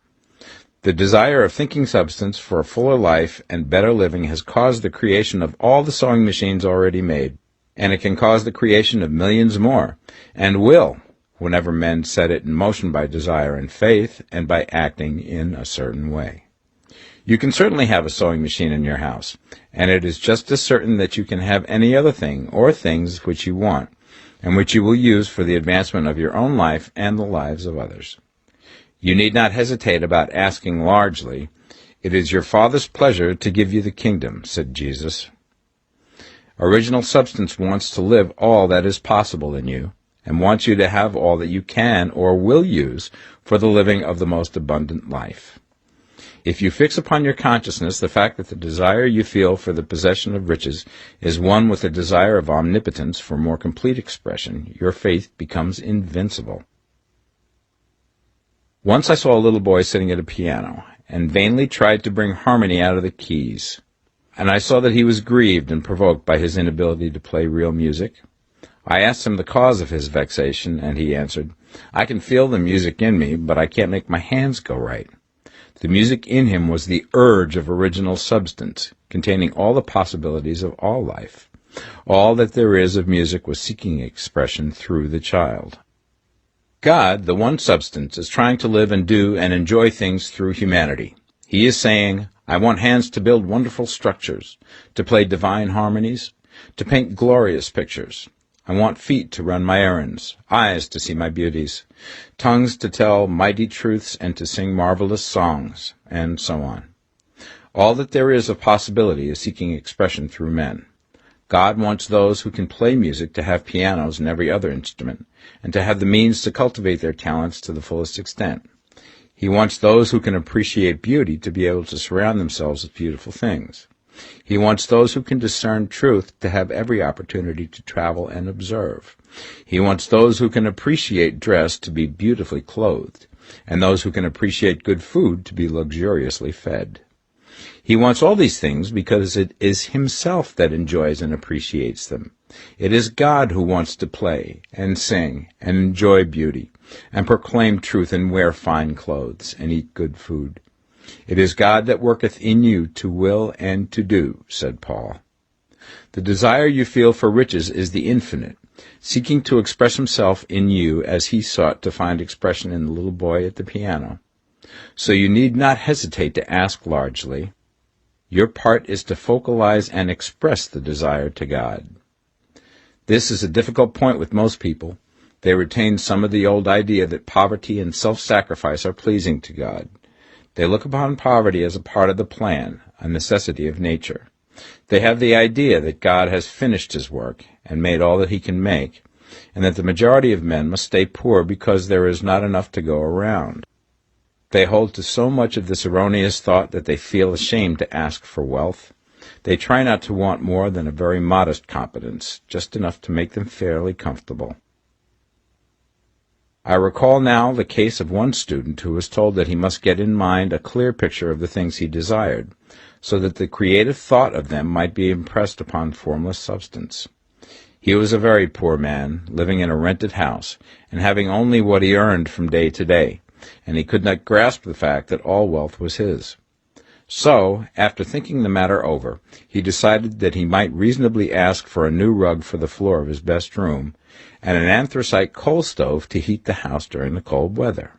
The desire of thinking substance for a fuller life and better living has caused the creation of all the sewing machines already made, and it can cause the creation of millions more, and will, whenever men set it in motion by desire and faith, and by acting in a certain way. You can certainly have a sewing machine in your house, and it is just as certain that you can have any other thing or things which you want, and which you will use for the advancement of your own life and the lives of others. You need not hesitate about asking largely. It is your Father's pleasure to give you the kingdom, said Jesus. Original substance wants to live all that is possible in you, and wants you to have all that you can or will use for the living of the most abundant life. If you fix upon your consciousness the fact that the desire you feel for the possession of riches is one with the desire of omnipotence for more complete expression, your faith becomes invincible. Once I saw a little boy sitting at a piano, and vainly tried to bring harmony out of the keys, and I saw that he was grieved and provoked by his inability to play real music. I asked him the cause of his vexation, and he answered, "I can feel the music in me, but I can't make my hands go right." The music in him was the urge of original substance, containing all the possibilities of all life. All that there is of music was seeking expression through the child. God, the one substance, is trying to live and do and enjoy things through humanity. He is saying, I want hands to build wonderful structures, to play divine harmonies, to paint glorious pictures. I want feet to run my errands, eyes to see my beauties, tongues to tell mighty truths and to sing marvelous songs, and so on. All that there is of possibility is seeking expression through men. God wants those who can play music to have pianos and every other instrument, and to have the means to cultivate their talents to the fullest extent. He wants those who can appreciate beauty to be able to surround themselves with beautiful things. He wants those who can discern truth to have every opportunity to travel and observe. He wants those who can appreciate dress to be beautifully clothed, and those who can appreciate good food to be luxuriously fed. He wants all these things because it is himself that enjoys and appreciates them. It is God who wants to play and sing and enjoy beauty and proclaim truth and wear fine clothes and eat good food. It is God that worketh in you to will and to do, said Paul. The desire you feel for riches is the infinite, seeking to express himself in you as he sought to find expression in the little boy at the piano. So you need not hesitate to ask largely. Your part is to focalize and express the desire to God. This is a difficult point with most people. They retain some of the old idea that poverty and self-sacrifice are pleasing to God. They look upon poverty as a part of the plan, a necessity of nature. They have the idea that God has finished his work and made all that he can make, and that the majority of men must stay poor because there is not enough to go around. They hold to so much of this erroneous thought that they feel ashamed to ask for wealth. They try not to want more than a very modest competence, just enough to make them fairly comfortable. I recall now the case of one student who was told that he must get in mind a clear picture of the things he desired, so that the creative thought of them might be impressed upon formless substance. He was a very poor man, living in a rented house, and having only what he earned from day to day, and he could not grasp the fact that all wealth was his. So, after thinking the matter over, he decided that he might reasonably ask for a new rug for the floor of his best room, and an anthracite coal stove to heat the house during the cold weather.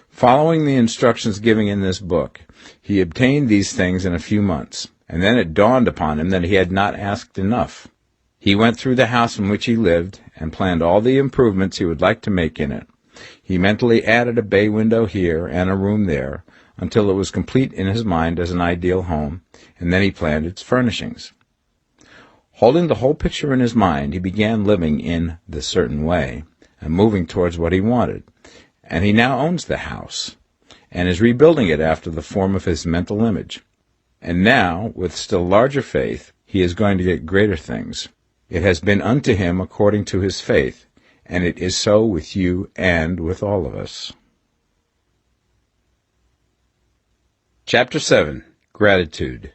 Following the instructions given in this book, he obtained these things in a few months, and then it dawned upon him that he had not asked enough. He went through the house in which he lived, and planned all the improvements he would like to make in it. He mentally added a bay window here and a room there, until it was complete in his mind as an ideal home, and then he planned its furnishings. Holding the whole picture in his mind, he began living in the certain way, and moving towards what he wanted, and he now owns the house, and is rebuilding it after the form of his mental image. And now, with still larger faith, he is going to get greater things. It has been unto him according to his faith, and it is so with you and with all of us. Chapter 7. Gratitude.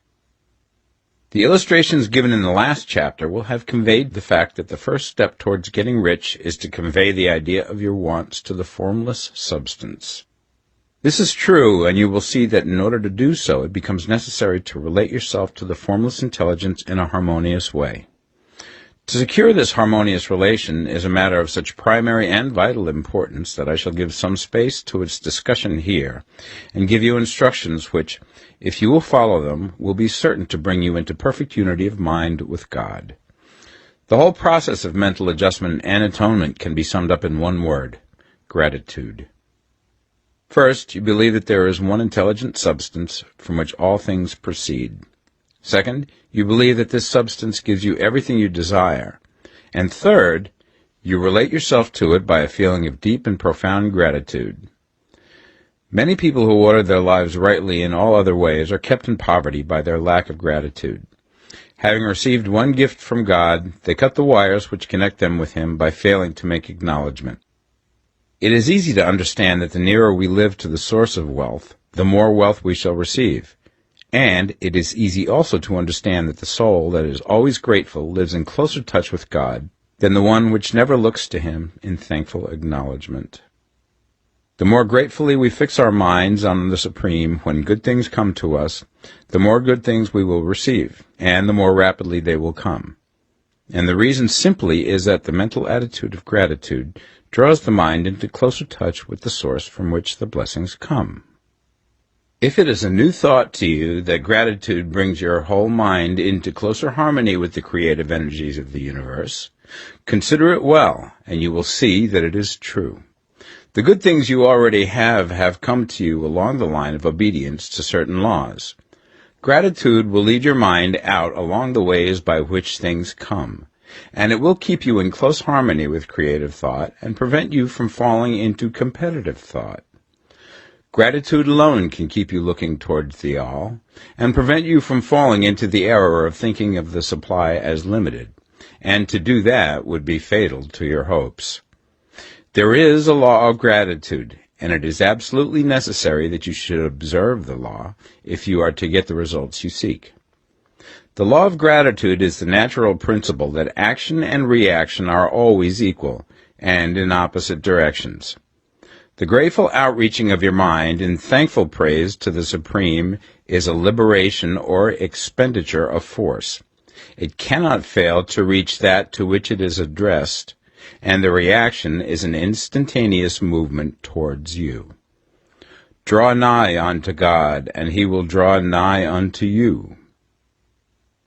The illustrations given in the last chapter will have conveyed the fact that the first step towards getting rich is to convey the idea of your wants to the formless substance. This is true, and you will see that in order to do so, it becomes necessary to relate yourself to the formless intelligence in a harmonious way. To secure this harmonious relation is a matter of such primary and vital importance that I shall give some space to its discussion here, and give you instructions which, if you will follow them, will be certain to bring you into perfect unity of mind with God. The whole process of mental adjustment and atonement can be summed up in one word: gratitude. First, you believe that there is one intelligent substance from which all things proceed. Second, you believe that this substance gives you everything you desire. And third, you relate yourself to it by a feeling of deep and profound gratitude. Many people who order their lives rightly in all other ways are kept in poverty by their lack of gratitude. Having received one gift from God, they cut the wires which connect them with Him by failing to make acknowledgement. It is easy to understand that the nearer we live to the source of wealth, the more wealth we shall receive. And it is easy also to understand that the soul that is always grateful lives in closer touch with God than the one which never looks to Him in thankful acknowledgement. The more gratefully we fix our minds on the Supreme when good things come to us, the more good things we will receive, and the more rapidly they will come. And the reason simply is that the mental attitude of gratitude draws the mind into closer touch with the source from which the blessings come. If it is a new thought to you that gratitude brings your whole mind into closer harmony with the creative energies of the universe, Consider it well, and you will see that it is true. The good things you already have come to you along the line of obedience to certain laws. Gratitude will lead your mind out along the ways by which things come, and it will keep you in close harmony with creative thought and prevent you from falling into competitive thought. Gratitude alone can keep you looking towards the all, and prevent you from falling into the error of thinking of the supply as limited, and to do that would be fatal to your hopes. There is a law of gratitude, and it is absolutely necessary that you should observe the law if you are to get the results you seek. The law of gratitude is the natural principle that action and reaction are always equal, and in opposite directions. The grateful outreaching of your mind in thankful praise to the Supreme is a liberation or expenditure of force. It cannot fail to reach that to which it is addressed, and the reaction is an instantaneous movement towards you. Draw nigh unto God, and he will draw nigh unto you.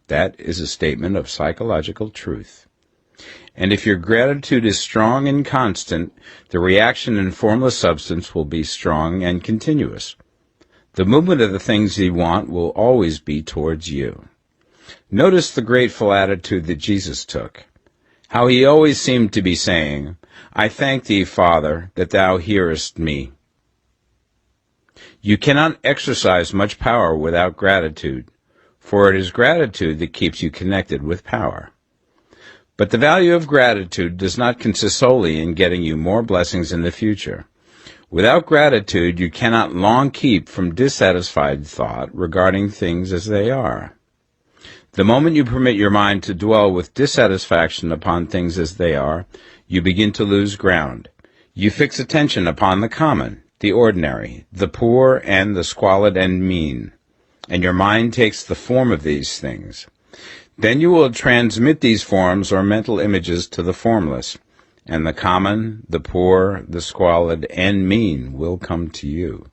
That is a statement of psychological truth. And if your gratitude is strong and constant, the reaction in formless substance will be strong and continuous. The movement of the things you want will always be towards you. Notice the grateful attitude that Jesus took. How he always seemed to be saying, I thank thee, Father, that thou hearest me. You cannot exercise much power without gratitude, for it is gratitude that keeps you connected with power. But the value of gratitude does not consist solely in getting you more blessings in the future. Without gratitude, you cannot long keep from dissatisfied thought regarding things as they are. The moment you permit your mind to dwell with dissatisfaction upon things as they are, you begin to lose ground. You fix attention upon the common, the ordinary, the poor, and the squalid and mean, and your mind takes the form of these things. Then you will transmit these forms or mental images to the formless, and the common, the poor, the squalid, and mean will come to you.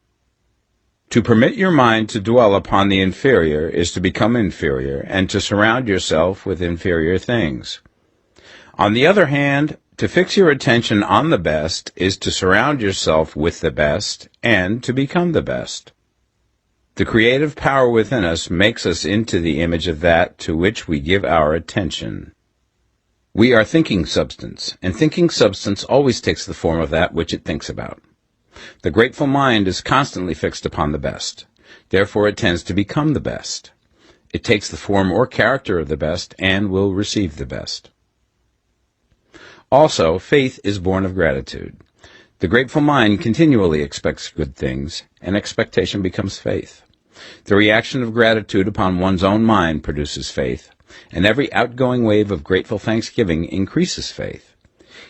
To permit your mind to dwell upon the inferior is to become inferior, and to surround yourself with inferior things. On the other hand, to fix your attention on the best is to surround yourself with the best, and to become the best. The creative power within us makes us into the image of that to which we give our attention. We are thinking substance, and thinking substance always takes the form of that which it thinks about. The grateful mind is constantly fixed upon the best. Therefore it tends to become the best. It takes the form or character of the best and will receive the best. Also, faith is born of gratitude. The grateful mind continually expects good things, and expectation becomes faith. The reaction of gratitude upon one's own mind produces faith, and every outgoing wave of grateful thanksgiving increases faith.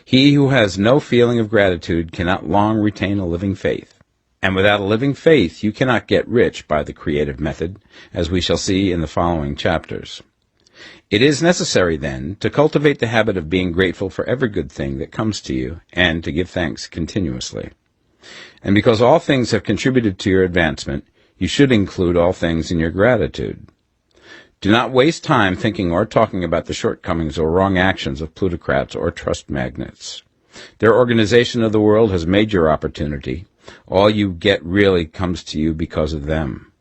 He who has no feeling of gratitude cannot long retain a living faith, and without a living faith you cannot get rich by the creative method, as we shall see in the following chapters. It is necessary, then, to cultivate the habit of being grateful for every good thing that comes to you, and to give thanks continuously. And because all things have contributed to your advancement, you should include all things in your gratitude. Do not waste time thinking or talking about the shortcomings or wrong actions of plutocrats or trust magnates. Their organization of the world has made your opportunity. All you get really comes to you because of them.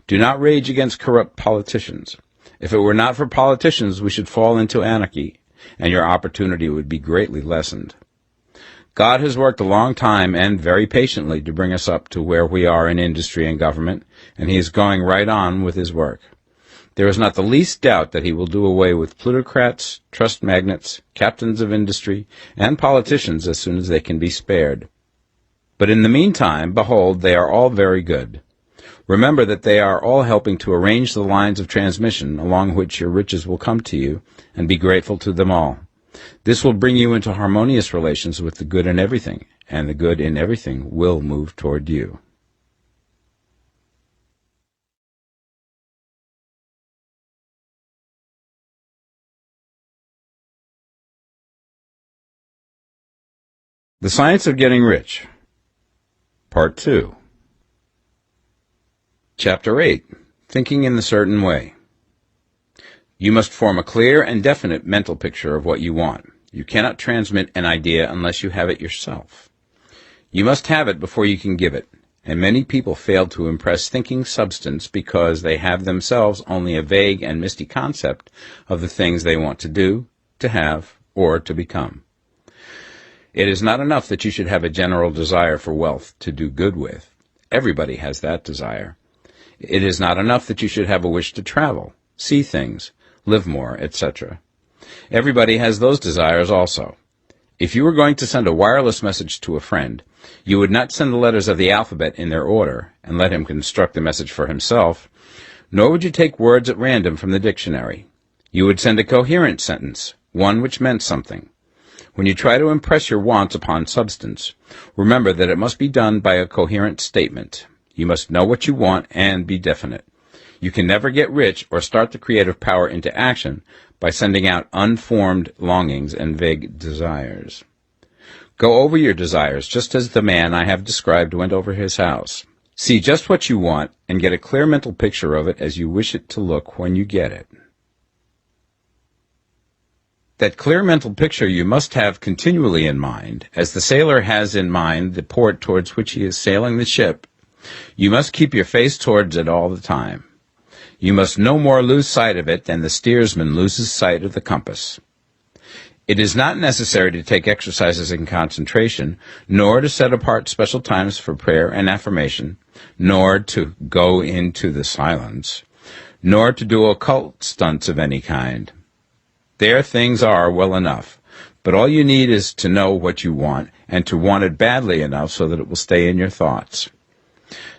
Do not rage against corrupt politicians. If it were not for politicians, we should fall into anarchy, and your opportunity would be greatly lessened. God has worked a long time and very patiently to bring us up to where we are in industry and government, and he is going right on with his work. There is not the least doubt that he will do away with plutocrats, trust magnates, captains of industry, and politicians as soon as they can be spared. But in the meantime, behold, they are all very good. Remember that they are all helping to arrange the lines of transmission along which your riches will come to you, and be grateful to them all. This will bring you into harmonious relations with the good in everything, and the good in everything will move toward you. The Science of Getting Rich, Part 2. Chapter 8. Thinking in the Certain Way. You must form a clear and definite mental picture of what you want. You cannot transmit an idea unless you have it yourself. You must have it before you can give it, and many people fail to impress thinking substance because they have themselves only a vague and misty concept of the things they want to do, to have, or to become. It is not enough that you should have a general desire for wealth to do good with. Everybody has that desire. It is not enough that you should have a wish to travel, see things, live more, etc. Everybody has those desires also. If you were going to send a wireless message to a friend, you would not send the letters of the alphabet in their order and let him construct the message for himself, nor would you take words at random from the dictionary. You would send a coherent sentence, one which meant something. When you try to impress your wants upon substance, remember that it must be done by a coherent statement. You must know what you want and be definite. You can never get rich or start the creative power into action by sending out unformed longings and vague desires. Go over your desires just as the man I have described went over his house. See just what you want and get a clear mental picture of it as you wish it to look when you get it. That clear mental picture you must have continually in mind, as the sailor has in mind the port towards which he is sailing the ship. You must keep your face towards it all the time. You must no more lose sight of it than the steersman loses sight of the compass. It is not necessary to take exercises in concentration, nor to set apart special times for prayer and affirmation, nor to go into the silence, nor to do occult stunts of any kind. There things are well enough, but all you need is to know what you want, and to want it badly enough so that it will stay in your thoughts.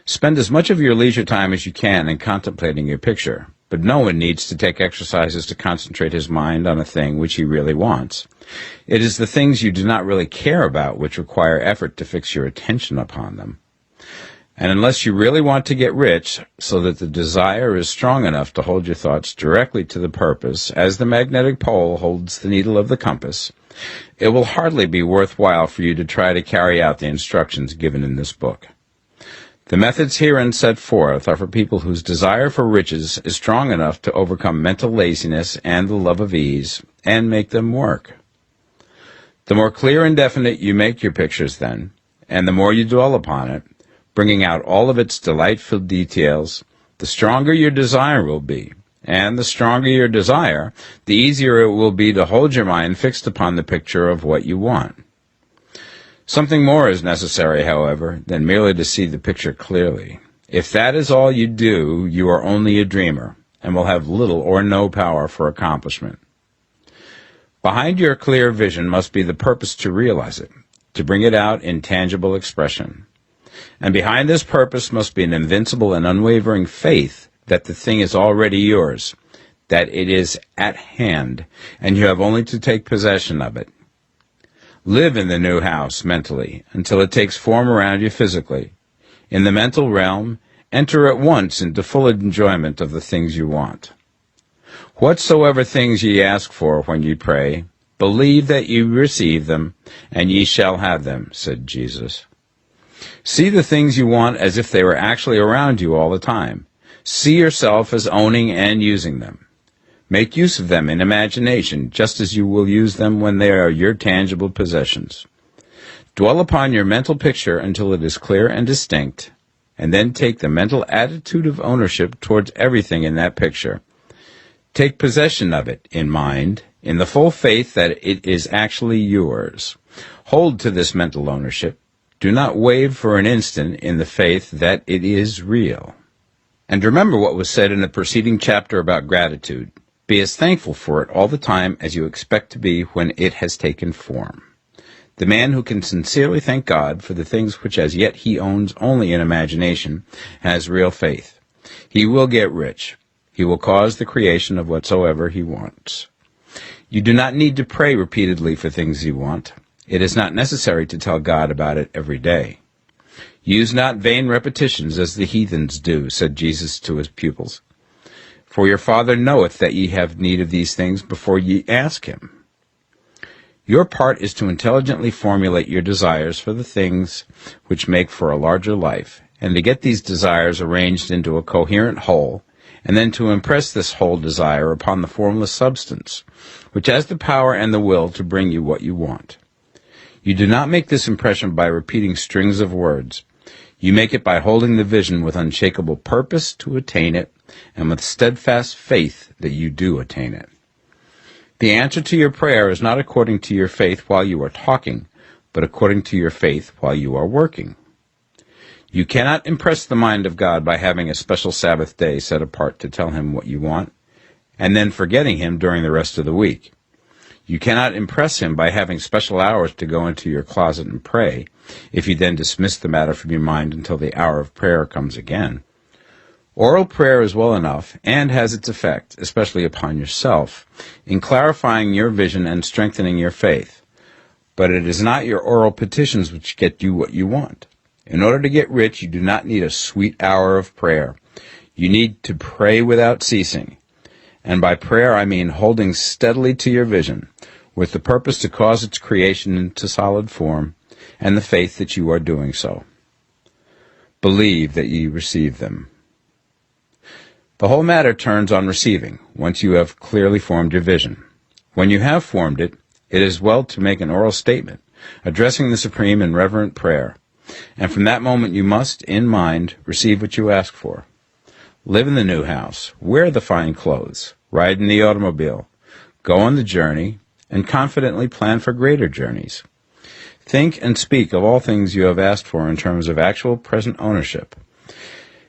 Spend as much of your leisure time as you can in contemplating your picture, but no one needs to take exercises to concentrate his mind on a thing which he really wants. It is the things you do not really care about which require effort to fix your attention upon them. And unless you really want to get rich, so that the desire is strong enough to hold your thoughts directly to the purpose, as the magnetic pole holds the needle of the compass, it will hardly be worthwhile for you to try to carry out the instructions given in this book. The methods herein set forth are for people whose desire for riches is strong enough to overcome mental laziness and the love of ease, and make them work. The more clear and definite you make your pictures then, and the more you dwell upon it, bringing out all of its delightful details, the stronger your desire will be, and the stronger your desire, the easier it will be to hold your mind fixed upon the picture of what you want. Something more is necessary, however, than merely to see the picture clearly. If that is all you do, you are only a dreamer, and will have little or no power for accomplishment. Behind your clear vision must be the purpose to realize it, to bring it out in tangible expression. And behind this purpose must be an invincible and unwavering faith that the thing is already yours, that it is at hand, and you have only to take possession of it. Live in the new house mentally until it takes form around you physically. In the mental realm, enter at once into full enjoyment of the things you want. Whatsoever things ye ask for when ye pray, believe that ye receive them, and ye shall have them, said Jesus. See the things you want as if they were actually around you all the time. See yourself as owning and using them. Make use of them in imagination, just as you will use them when they are your tangible possessions. Dwell upon your mental picture until it is clear and distinct, and then take the mental attitude of ownership towards everything in that picture. Take possession of it in mind, in the full faith that it is actually yours. Hold to this mental ownership. Do not waver for an instant in the faith that it is real. And remember what was said in the preceding chapter about gratitude. Be as thankful for it all the time as you expect to be when it has taken form. The man who can sincerely thank God for the things which as yet he owns only in imagination has real faith. He will get rich. He will cause the creation of whatsoever he wants. You do not need to pray repeatedly for things you want. It is not necessary to tell God about it every day. Use not vain repetitions as the heathens do, said Jesus to his pupils. For your Father knoweth that ye have need of these things before ye ask him. Your part is to intelligently formulate your desires for the things which make for a larger life, and to get these desires arranged into a coherent whole, and then to impress this whole desire upon the formless substance, which has the power and the will to bring you what you want. You do not make this impression by repeating strings of words. You make it by holding the vision with unshakable purpose to attain it, and with steadfast faith that you do attain it. The answer to your prayer is not according to your faith while you are talking, but according to your faith while you are working. You cannot impress the mind of God by having a special Sabbath day set apart to tell him what you want, and then forgetting him during the rest of the week. You cannot impress him by having special hours to go into your closet and pray, if you then dismiss the matter from your mind until the hour of prayer comes again. Oral prayer is well enough, and has its effect, especially upon yourself, in clarifying your vision and strengthening your faith. But it is not your oral petitions which get you what you want. In order to get rich, you do not need a sweet hour of prayer. You need to pray without ceasing. And by prayer I mean holding steadily to your vision, with the purpose to cause its creation into solid form, and the faith that you are doing so. Believe that ye receive them. The whole matter turns on receiving, once you have clearly formed your vision. When you have formed it, it is well to make an oral statement, addressing the Supreme in reverent prayer, and from that moment you must, in mind, receive what you ask for. Live in the new house, wear the fine clothes, ride in the automobile, go on the journey, and confidently plan for greater journeys. Think and speak of all things you have asked for in terms of actual present ownership.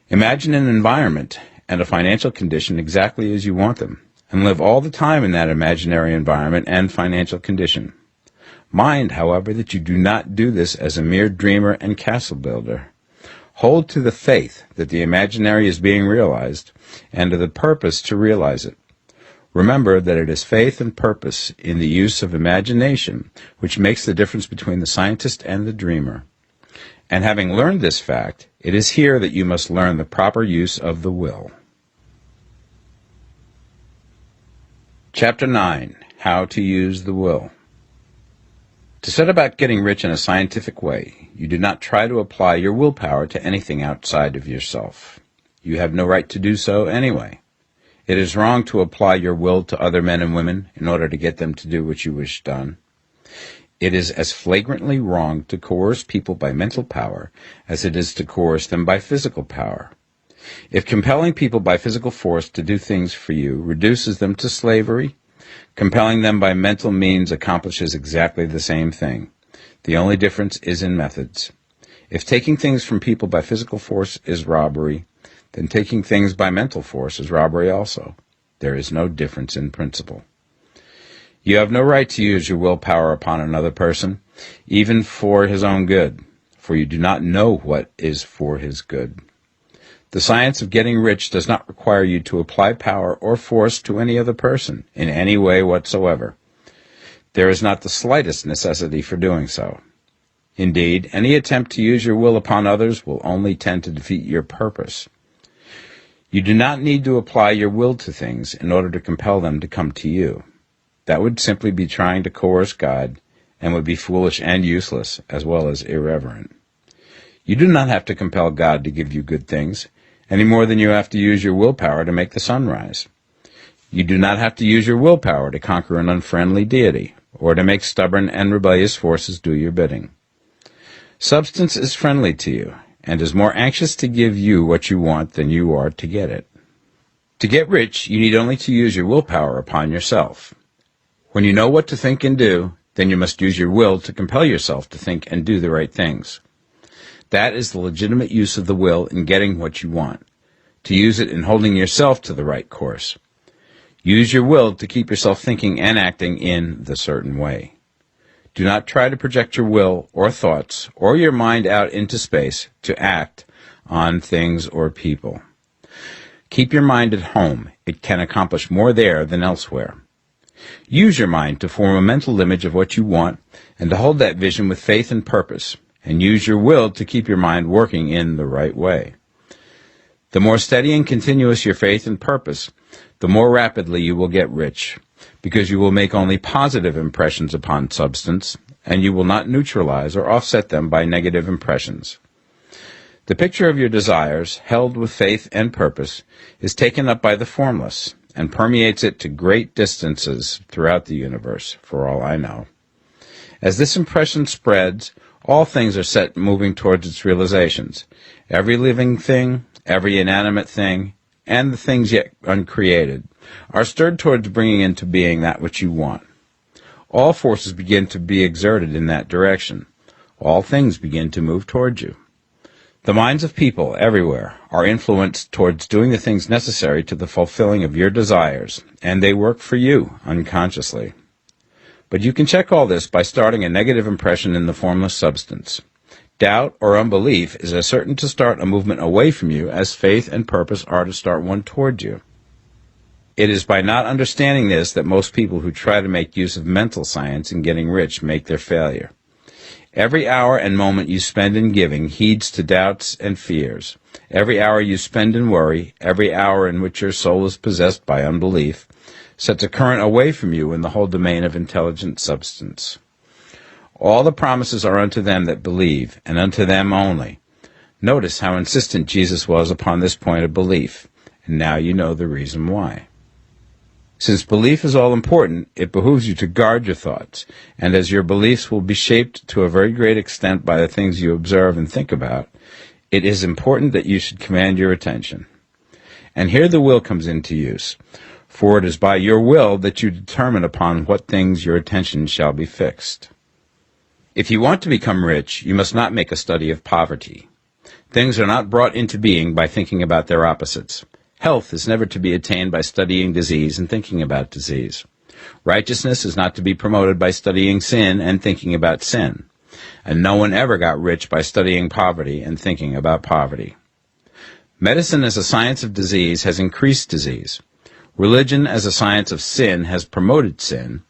Imagine an environment and a financial condition exactly as you want them, and live all the time in that imaginary environment and financial condition. Mind, however, that you do not do this as a mere dreamer and castle builder. Hold to the faith that the imaginary is being realized, and to the purpose to realize it. Remember that it is faith and purpose in the use of imagination which makes the difference between the scientist and the dreamer. And having learned this fact, it is here that you must learn the proper use of the will. Chapter 9. How to use the will. To set about getting rich in a scientific way, you do not try to apply your willpower to anything outside of yourself. You have no right to do so anyway. It is wrong to apply your will to other men and women in order to get them to do what you wish done. It is as flagrantly wrong to coerce people by mental power as it is to coerce them by physical power. If compelling people by physical force to do things for you reduces them to slavery, compelling them by mental means accomplishes exactly the same thing. The only difference is in methods. If taking things from people by physical force is robbery, then taking things by mental force is robbery also. There is no difference in principle. You have no right to use your willpower upon another person, even for his own good, for you do not know what is for his good. The science of getting rich does not require you to apply power or force to any other person in any way whatsoever. There is not the slightest necessity for doing so. Indeed, any attempt to use your will upon others will only tend to defeat your purpose. You do not need to apply your will to things in order to compel them to come to you. That would simply be trying to coerce God, and would be foolish and useless, as well as irreverent. You do not have to compel God to give you good things, any more than you have to use your willpower to make the sun rise. You do not have to use your willpower to conquer an unfriendly deity, or to make stubborn and rebellious forces do your bidding. Substance is friendly to you, and is more anxious to give you what you want than you are to get it. To get rich, you need only to use your willpower upon yourself. When you know what to think and do, then you must use your will to compel yourself to think and do the right things. That is the legitimate use of the will in getting what you want, to use it in holding yourself to the right course. Use your will to keep yourself thinking and acting in the certain way. Do not try to project your will or thoughts or your mind out into space to act on things or people. Keep your mind at home. It can accomplish more there than elsewhere. Use your mind to form a mental image of what you want and to hold that vision with faith and purpose, and use your will to keep your mind working in the right way. The more steady and continuous your faith and purpose, the more rapidly you will get rich, because you will make only positive impressions upon substance, and you will not neutralize or offset them by negative impressions. The picture of your desires, held with faith and purpose, is taken up by the formless and permeates it to great distances throughout the universe, for all I know. As this impression spreads, all things are set moving towards its realizations. Every living thing, every inanimate thing, and the things yet uncreated are stirred towards bringing into being that which you want. All forces begin to be exerted in that direction. All things begin to move towards you. The minds of people everywhere are influenced towards doing the things necessary to the fulfilling of your desires, and they work for you unconsciously. But you can check all this by starting a negative impression in the formless substance. Doubt or unbelief is as certain to start a movement away from you as faith and purpose are to start one toward you. It is by not understanding this that most people who try to make use of mental science in getting rich make their failure. Every hour and moment you spend in giving heeds to doubts and fears. Every hour you spend in worry, every hour in which your soul is possessed by unbelief, sets a current away from you in the whole domain of intelligent substance. All the promises are unto them that believe, and unto them only. Notice how insistent Jesus was upon this point of belief, and now you know the reason why. Since belief is all important, it behooves you to guard your thoughts, and as your beliefs will be shaped to a very great extent by the things you observe and think about, it is important that you should command your attention. And here the will comes into use, for it is by your will that you determine upon what things your attention shall be fixed. If you want to become rich, you must not make a study of poverty. Things are not brought into being by thinking about their opposites. Health is never to be attained by studying disease and thinking about disease. Righteousness is not to be promoted by studying sin and thinking about sin. And no one ever got rich by studying poverty and thinking about poverty. Medicine as a science of disease has increased disease. Religion as a science of sin has promoted sin.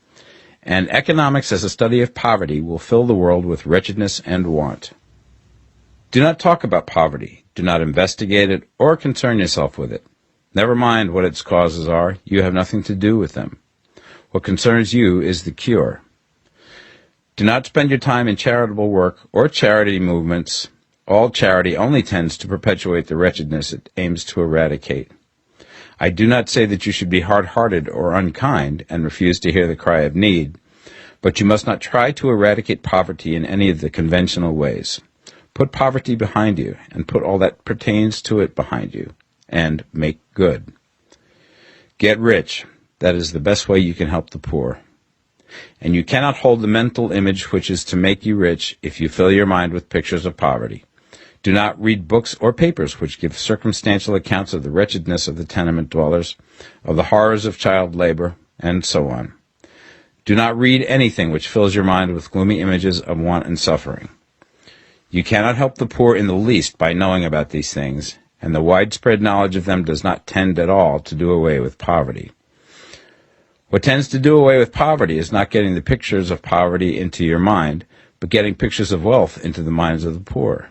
And economics as a study of poverty will fill the world with wretchedness and want. Do not talk about poverty. Do not investigate it or concern yourself with it. Never mind what its causes are. You have nothing to do with them. What concerns you is the cure. Do not spend your time in charitable work or charity movements. All charity only tends to perpetuate the wretchedness it aims to eradicate. I do not say that you should be hard-hearted or unkind and refuse to hear the cry of need, but you must not try to eradicate poverty in any of the conventional ways. Put poverty behind you, and put all that pertains to it behind you, and make good. Get rich. That is the best way you can help the poor. And you cannot hold the mental image which is to make you rich if you fill your mind with pictures of poverty. Do not read books or papers which give circumstantial accounts of the wretchedness of the tenement dwellers, of the horrors of child labor, and so on. Do not read anything which fills your mind with gloomy images of want and suffering. You cannot help the poor in the least by knowing about these things, and the widespread knowledge of them does not tend at all to do away with poverty. What tends to do away with poverty is not getting the pictures of poverty into your mind, but getting pictures of wealth into the minds of the poor.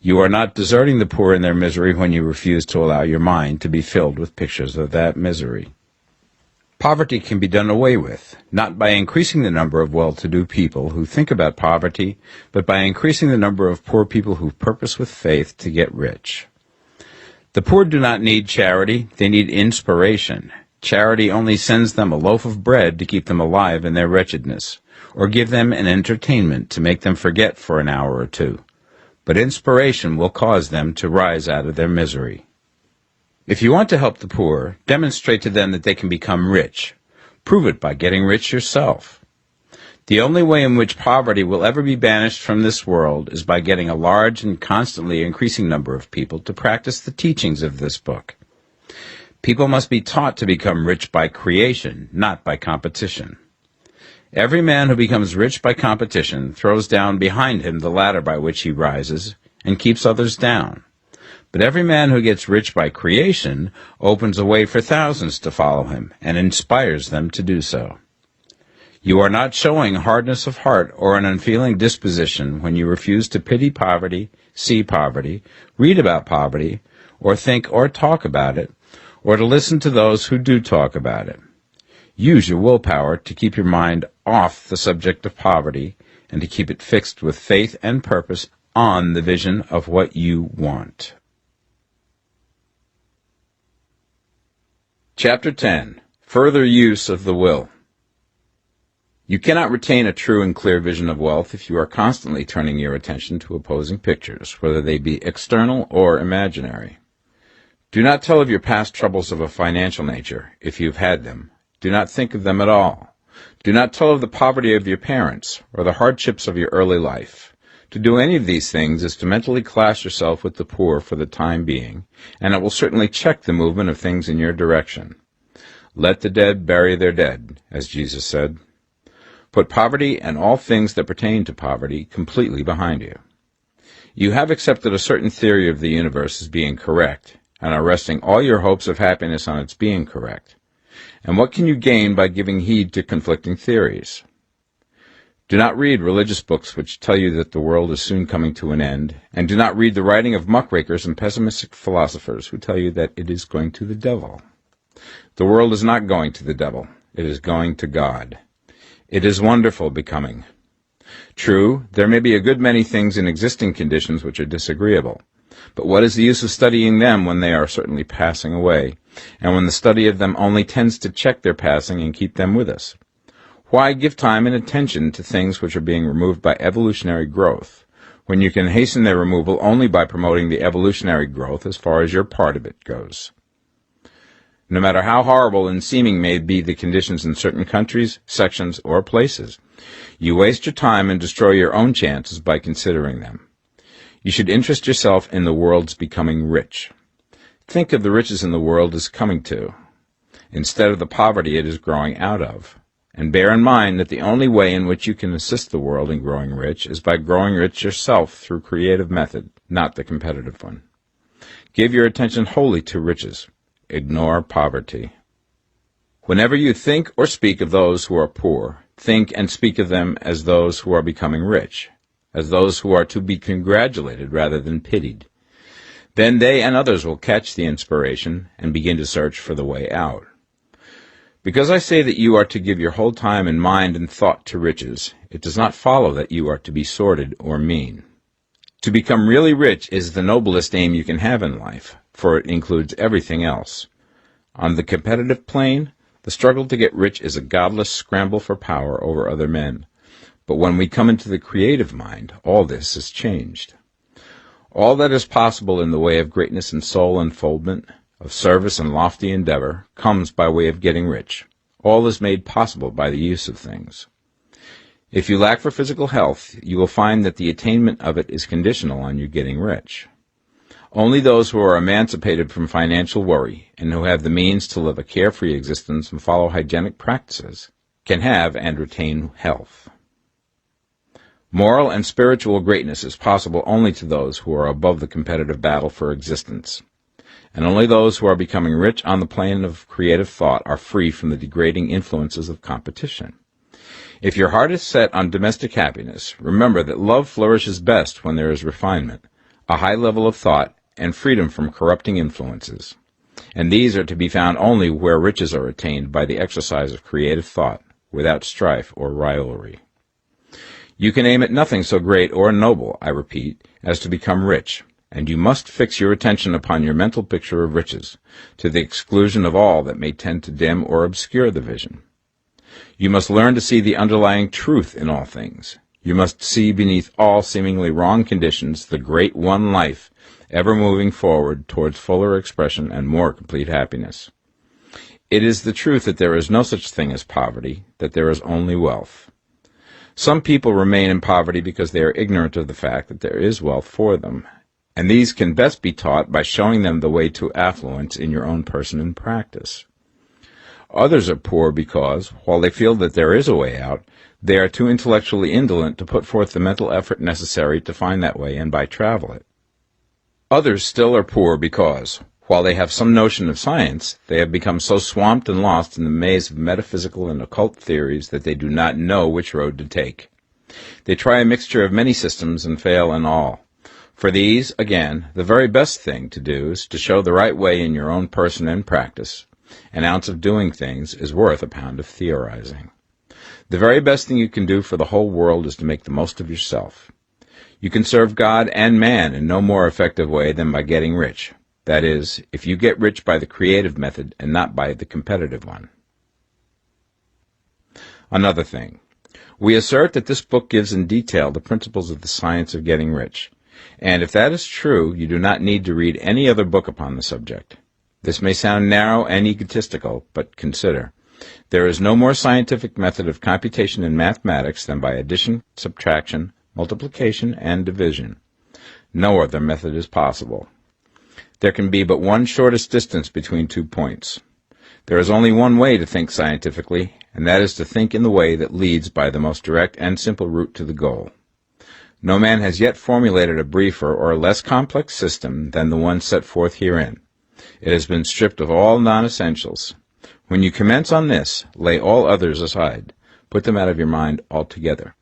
You are not deserting the poor in their misery when you refuse to allow your mind to be filled with pictures of that misery. Poverty can be done away with, not by increasing the number of well-to-do people who think about poverty, but by increasing the number of poor people who purpose with faith to get rich. The poor do not need charity, they need inspiration. Charity only sends them a loaf of bread to keep them alive in their wretchedness, or give them an entertainment to make them forget for an hour or two. But inspiration will cause them to rise out of their misery. If you want to help the poor, demonstrate to them that they can become rich. Prove it by getting rich yourself. The only way in which poverty will ever be banished from this world is by getting a large and constantly increasing number of people to practice the teachings of this book. People must be taught to become rich by creation, not by competition. Every man who becomes rich by competition throws down behind him the ladder by which he rises and keeps others down. But every man who gets rich by creation opens a way for thousands to follow him and inspires them to do so. You are not showing hardness of heart or an unfeeling disposition when you refuse to pity poverty, see poverty, read about poverty, or think or talk about it, or to listen to those who do talk about it. Use your willpower to keep your mind off the subject of poverty and to keep it fixed with faith and purpose on the vision of what you want. Chapter 10. Further Use of the Will. You cannot retain a true and clear vision of wealth if you are constantly turning your attention to opposing pictures, whether they be external or imaginary. Do not tell of your past troubles of a financial nature, if you have had them. Do not think of them at all. Do not tell of the poverty of your parents, or the hardships of your early life. To do any of these things is to mentally class yourself with the poor for the time being, and it will certainly check the movement of things in your direction. Let the dead bury their dead, as Jesus said. Put poverty and all things that pertain to poverty completely behind you. You have accepted a certain theory of the universe as being correct, and are resting all your hopes of happiness on its being correct. And what can you gain by giving heed to conflicting theories? Do not read religious books which tell you that the world is soon coming to an end, and do not read the writing of muckrakers and pessimistic philosophers who tell you that it is going to the devil. The world is not going to the devil. It is going to God. It is wonderful becoming. True, there may be a good many things in existing conditions which are disagreeable, but what is the use of studying them when they are certainly passing away, and when the study of them only tends to check their passing and keep them with us? Why give time and attention to things which are being removed by evolutionary growth, when you can hasten their removal only by promoting the evolutionary growth as far as your part of it goes? No matter how horrible and seeming may be the conditions in certain countries, sections, or places, you waste your time and destroy your own chances by considering them. You should interest yourself in the world's becoming rich. Think of the riches in the world as coming to, instead of the poverty it is growing out of. And bear in mind that the only way in which you can assist the world in growing rich is by growing rich yourself through creative method, not the competitive one. Give your attention wholly to riches. Ignore poverty. Whenever you think or speak of those who are poor, think and speak of them as those who are becoming rich, as those who are to be congratulated rather than pitied. Then they and others will catch the inspiration and begin to search for the way out. Because I say that you are to give your whole time and mind and thought to riches, it does not follow that you are to be sordid or mean. To become really rich is the noblest aim you can have in life, for it includes everything else. On the competitive plane, the struggle to get rich is a godless scramble for power over other men. But when we come into the creative mind, all this is changed. All that is possible in the way of greatness and soul unfoldment, of service and lofty endeavor, comes by way of getting rich. All is made possible by the use of things. If you lack for physical health, you will find that the attainment of it is conditional on you getting rich. Only those who are emancipated from financial worry and who have the means to live a carefree existence and follow hygienic practices can have and retain health. Moral and spiritual greatness is possible only to those who are above the competitive battle for existence. And only those who are becoming rich on the plane of creative thought are free from the degrading influences of competition. If your heart is set on domestic happiness, remember that love flourishes best when there is refinement, a high level of thought, and freedom from corrupting influences. And these are to be found only where riches are attained by the exercise of creative thought, without strife or rivalry. You can aim at nothing so great or noble, I repeat, as to become rich, and you must fix your attention upon your mental picture of riches, to the exclusion of all that may tend to dim or obscure the vision. You must learn to see the underlying truth in all things. You must see beneath all seemingly wrong conditions the great one life, ever moving forward towards fuller expression and more complete happiness. It is the truth that there is no such thing as poverty, that there is only wealth. Some people remain in poverty because they are ignorant of the fact that there is wealth for them, and these can best be taught by showing them the way to affluence in your own person and practice. Others are poor because, while they feel that there is a way out, they are too intellectually indolent to put forth the mental effort necessary to find that way and by travel it. Others still are poor because, while they have some notion of science, they have become so swamped and lost in the maze of metaphysical and occult theories that they do not know which road to take. They try a mixture of many systems and fail in all. For these, again, the very best thing to do is to show the right way in your own person and practice. An ounce of doing things is worth a pound of theorizing. The very best thing you can do for the whole world is to make the most of yourself. You can serve God and man in no more effective way than by getting rich. That is, if you get rich by the creative method and not by the competitive one. Another thing. We assert that this book gives in detail the principles of the science of getting rich. And if that is true, you do not need to read any other book upon the subject. This may sound narrow and egotistical, but consider. There is no more scientific method of computation in mathematics than by addition, subtraction, multiplication, and division. No other method is possible. There can be but one shortest distance between 2 points. There is only one way to think scientifically, and that is to think in the way that leads by the most direct and simple route to the goal. No man has yet formulated a briefer or less complex system than the one set forth herein. It has been stripped of all non-essentials. When you commence on this, lay all others aside. Put them out of your mind altogether.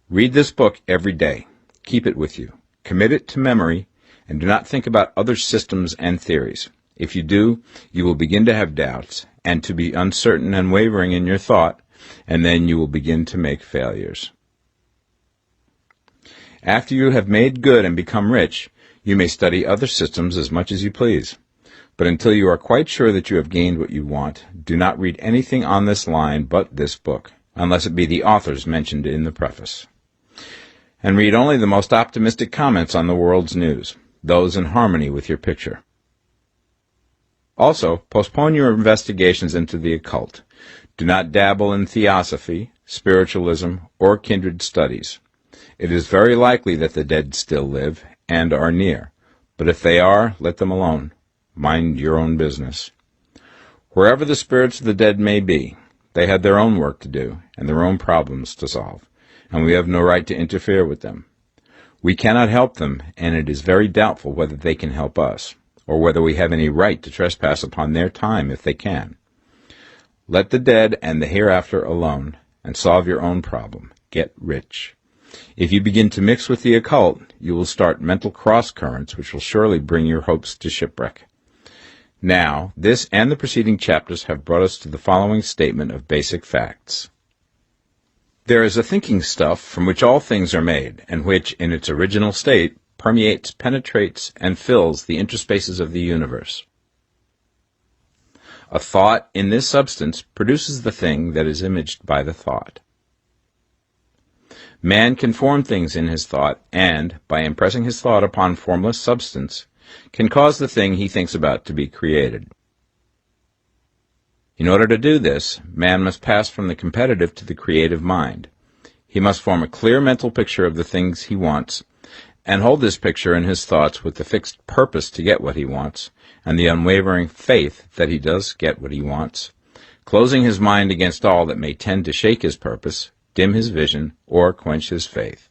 Read this book every day. Keep it with you. Commit it to memory, and do not think about other systems and theories. If you do, you will begin to have doubts, and to be uncertain and wavering in your thought, and then you will begin to make failures. After you have made good and become rich, you may study other systems as much as you please. But until you are quite sure that you have gained what you want, do not read anything on this line but this book, unless it be the authors mentioned in the preface. And read only the most optimistic comments on the world's news, those in harmony with your picture. Also, postpone your investigations into the occult. Do not dabble in theosophy, spiritualism, or kindred studies. It is very likely that the dead still live and are near, but if they are, let them alone. Mind your own business. Wherever the spirits of the dead may be, they have their own work to do and their own problems to solve, and we have no right to interfere with them. We cannot help them, and it is very doubtful whether they can help us, or whether we have any right to trespass upon their time if they can. Let the dead and the hereafter alone, and solve your own problem. Get rich. If you begin to mix with the occult, you will start mental cross-currents which will surely bring your hopes to shipwreck. Now, this and the preceding chapters have brought us to the following statement of basic facts. There is a thinking stuff from which all things are made, and which, in its original state, permeates, penetrates, and fills the interspaces of the universe. A thought in this substance produces the thing that is imaged by the thought. Man can form things in his thought, and, by impressing his thought upon formless substance, can cause the thing he thinks about to be created. In order to do this, man must pass from the competitive to the creative mind. He must form a clear mental picture of the things he wants, and hold this picture in his thoughts with the fixed purpose to get what he wants, and the unwavering faith that he does get what he wants, closing his mind against all that may tend to shake his purpose, dim his vision, or quench his faith.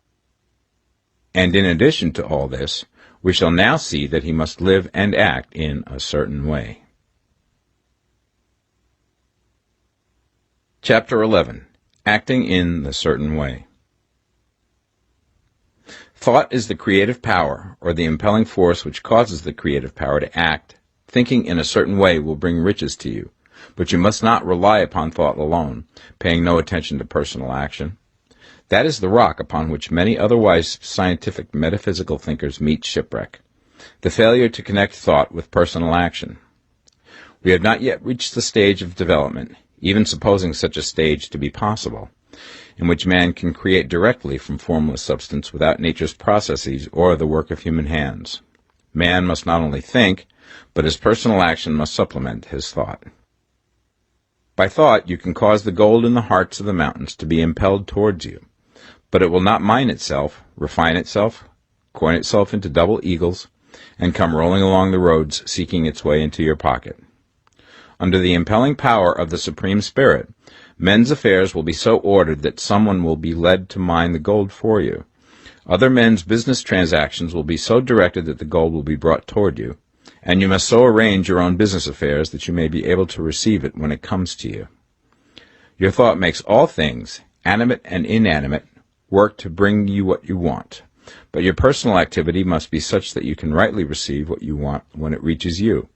And in addition to all this, we shall now see that he must live and act in a certain way. Chapter 11. Acting in the Certain Way. Thought is the creative power, or the impelling force which causes the creative power to act. Thinking in a certain way will bring riches to you, but you must not rely upon thought alone, paying no attention to personal action. That is the rock upon which many otherwise scientific metaphysical thinkers meet shipwreck, the failure to connect thought with personal action. We have not yet reached the stage of development, even supposing such a stage to be possible, in which man can create directly from formless substance without nature's processes or the work of human hands. Man must not only think, but his personal action must supplement his thought. By thought you can cause the gold in the hearts of the mountains to be impelled towards you, but it will not mine itself, refine itself, coin itself into double eagles, and come rolling along the roads seeking its way into your pocket. Under the impelling power of the Supreme Spirit, men's affairs will be so ordered that someone will be led to mine the gold for you. Other men's business transactions will be so directed that the gold will be brought toward you, and you must so arrange your own business affairs that you may be able to receive it when it comes to you. Your thought makes all things, animate and inanimate, work to bring you what you want, but your personal activity must be such that you can rightly receive what you want when it reaches you.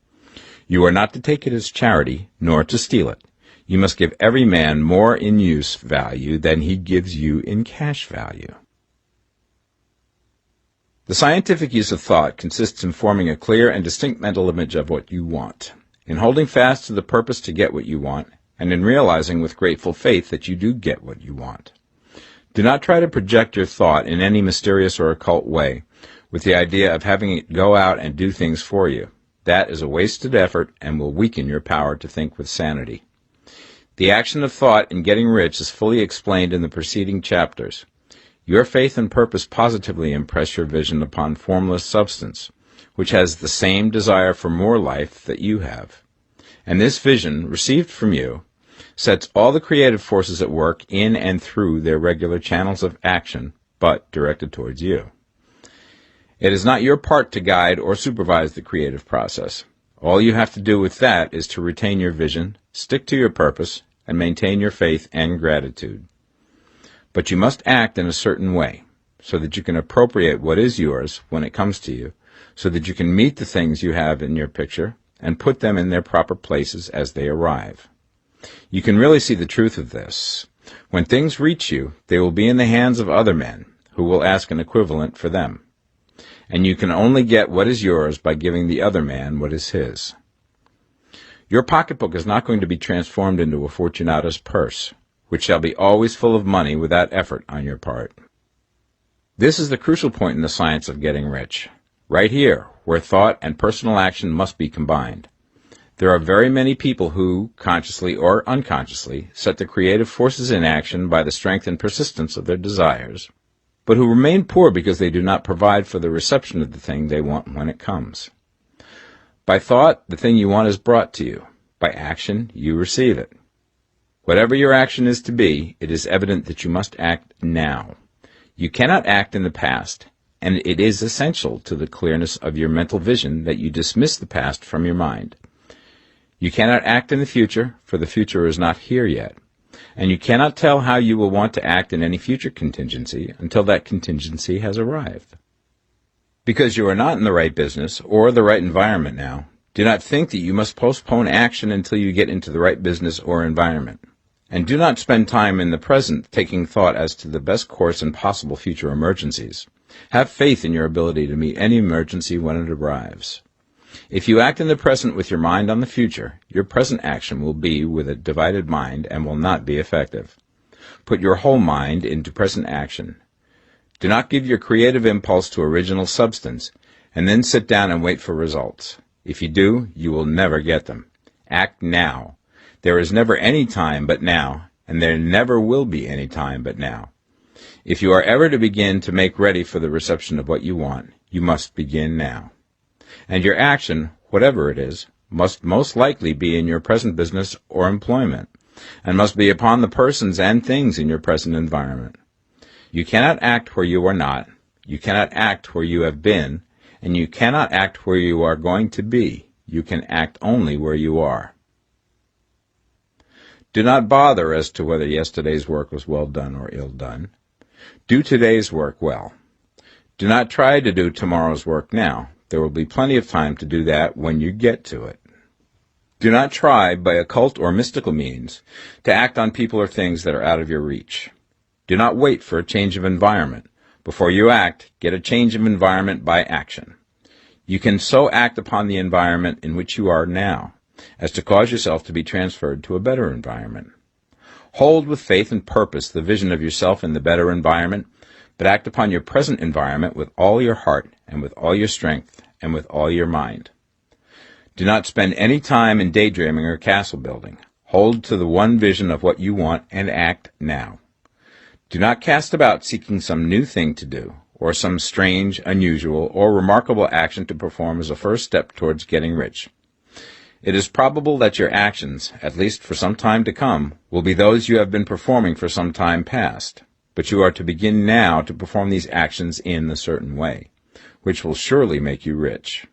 You are not to take it as charity, nor to steal it. You must give every man more in use value than he gives you in cash value. The scientific use of thought consists in forming a clear and distinct mental image of what you want, in holding fast to the purpose to get what you want, and in realizing with grateful faith that you do get what you want. Do not try to project your thought in any mysterious or occult way, with the idea of having it go out and do things for you. That is a wasted effort and will weaken your power to think with sanity. The action of thought in getting rich is fully explained in the preceding chapters. Your faith and purpose positively impress your vision upon formless substance, which has the same desire for more life that you have. And this vision, received from you, sets all the creative forces at work in and through their regular channels of action, but directed towards you. It is not your part to guide or supervise the creative process. All you have to do with that is to retain your vision, stick to your purpose, and maintain your faith and gratitude. But you must act in a certain way, so that you can appropriate what is yours when it comes to you, so that you can meet the things you have in your picture and put them in their proper places as they arrive. You can really see the truth of this. When things reach you, they will be in the hands of other men, who will ask an equivalent for them. And you can only get what is yours by giving the other man what is his. Your pocketbook is not going to be transformed into a Fortunata's purse, which shall be always full of money without effort on your part. This is the crucial point in the science of getting rich, right here, where thought and personal action must be combined. There are very many people who, consciously or unconsciously, set the creative forces in action by the strength and persistence of their desires, but who remain poor because they do not provide for the reception of the thing they want when it comes. By thought, the thing you want is brought to you. By action, you receive it. Whatever your action is to be, it is evident that you must act now. You cannot act in the past, and it is essential to the clearness of your mental vision that you dismiss the past from your mind. You cannot act in the future, for the future is not here yet. And you cannot tell how you will want to act in any future contingency until that contingency has arrived. Because you are not in the right business or the right environment now, do not think that you must postpone action until you get into the right business or environment. And do not spend time in the present taking thought as to the best course in possible future emergencies. Have faith in your ability to meet any emergency when it arrives. If you act in the present with your mind on the future, your present action will be with a divided mind and will not be effective. Put your whole mind into present action. Do not give your creative impulse to original substance, and then sit down and wait for results. If you do, you will never get them. Act now. There is never any time but now, and there never will be any time but now. If you are ever to begin to make ready for the reception of what you want, you must begin now. And your action, whatever it is, must most likely be in your present business or employment, and must be upon the persons and things in your present environment. You cannot act where you are not, you cannot act where you have been, and you cannot act where you are going to be. You can act only where you are. Do not bother as to whether yesterday's work was well done or ill done. Do today's work well. Do not try to do tomorrow's work now. There will be plenty of time to do that when you get to it. Do not try, by occult or mystical means, to act on people or things that are out of your reach. Do not wait for a change of environment. Before you act, get a change of environment by action. You can so act upon the environment in which you are now, as to cause yourself to be transferred to a better environment. Hold with faith and purpose the vision of yourself in the better environment, but act upon your present environment with all your heart and with all your strength and with all your mind. Do not spend any time in daydreaming or castle building. Hold to the one vision of what you want and act now. Do not cast about seeking some new thing to do, or some strange, unusual, or remarkable action to perform as a first step towards getting rich. It is probable that your actions, at least for some time to come, will be those you have been performing for some time past, but you are to begin now to perform these actions in a certain way, which will surely make you rich.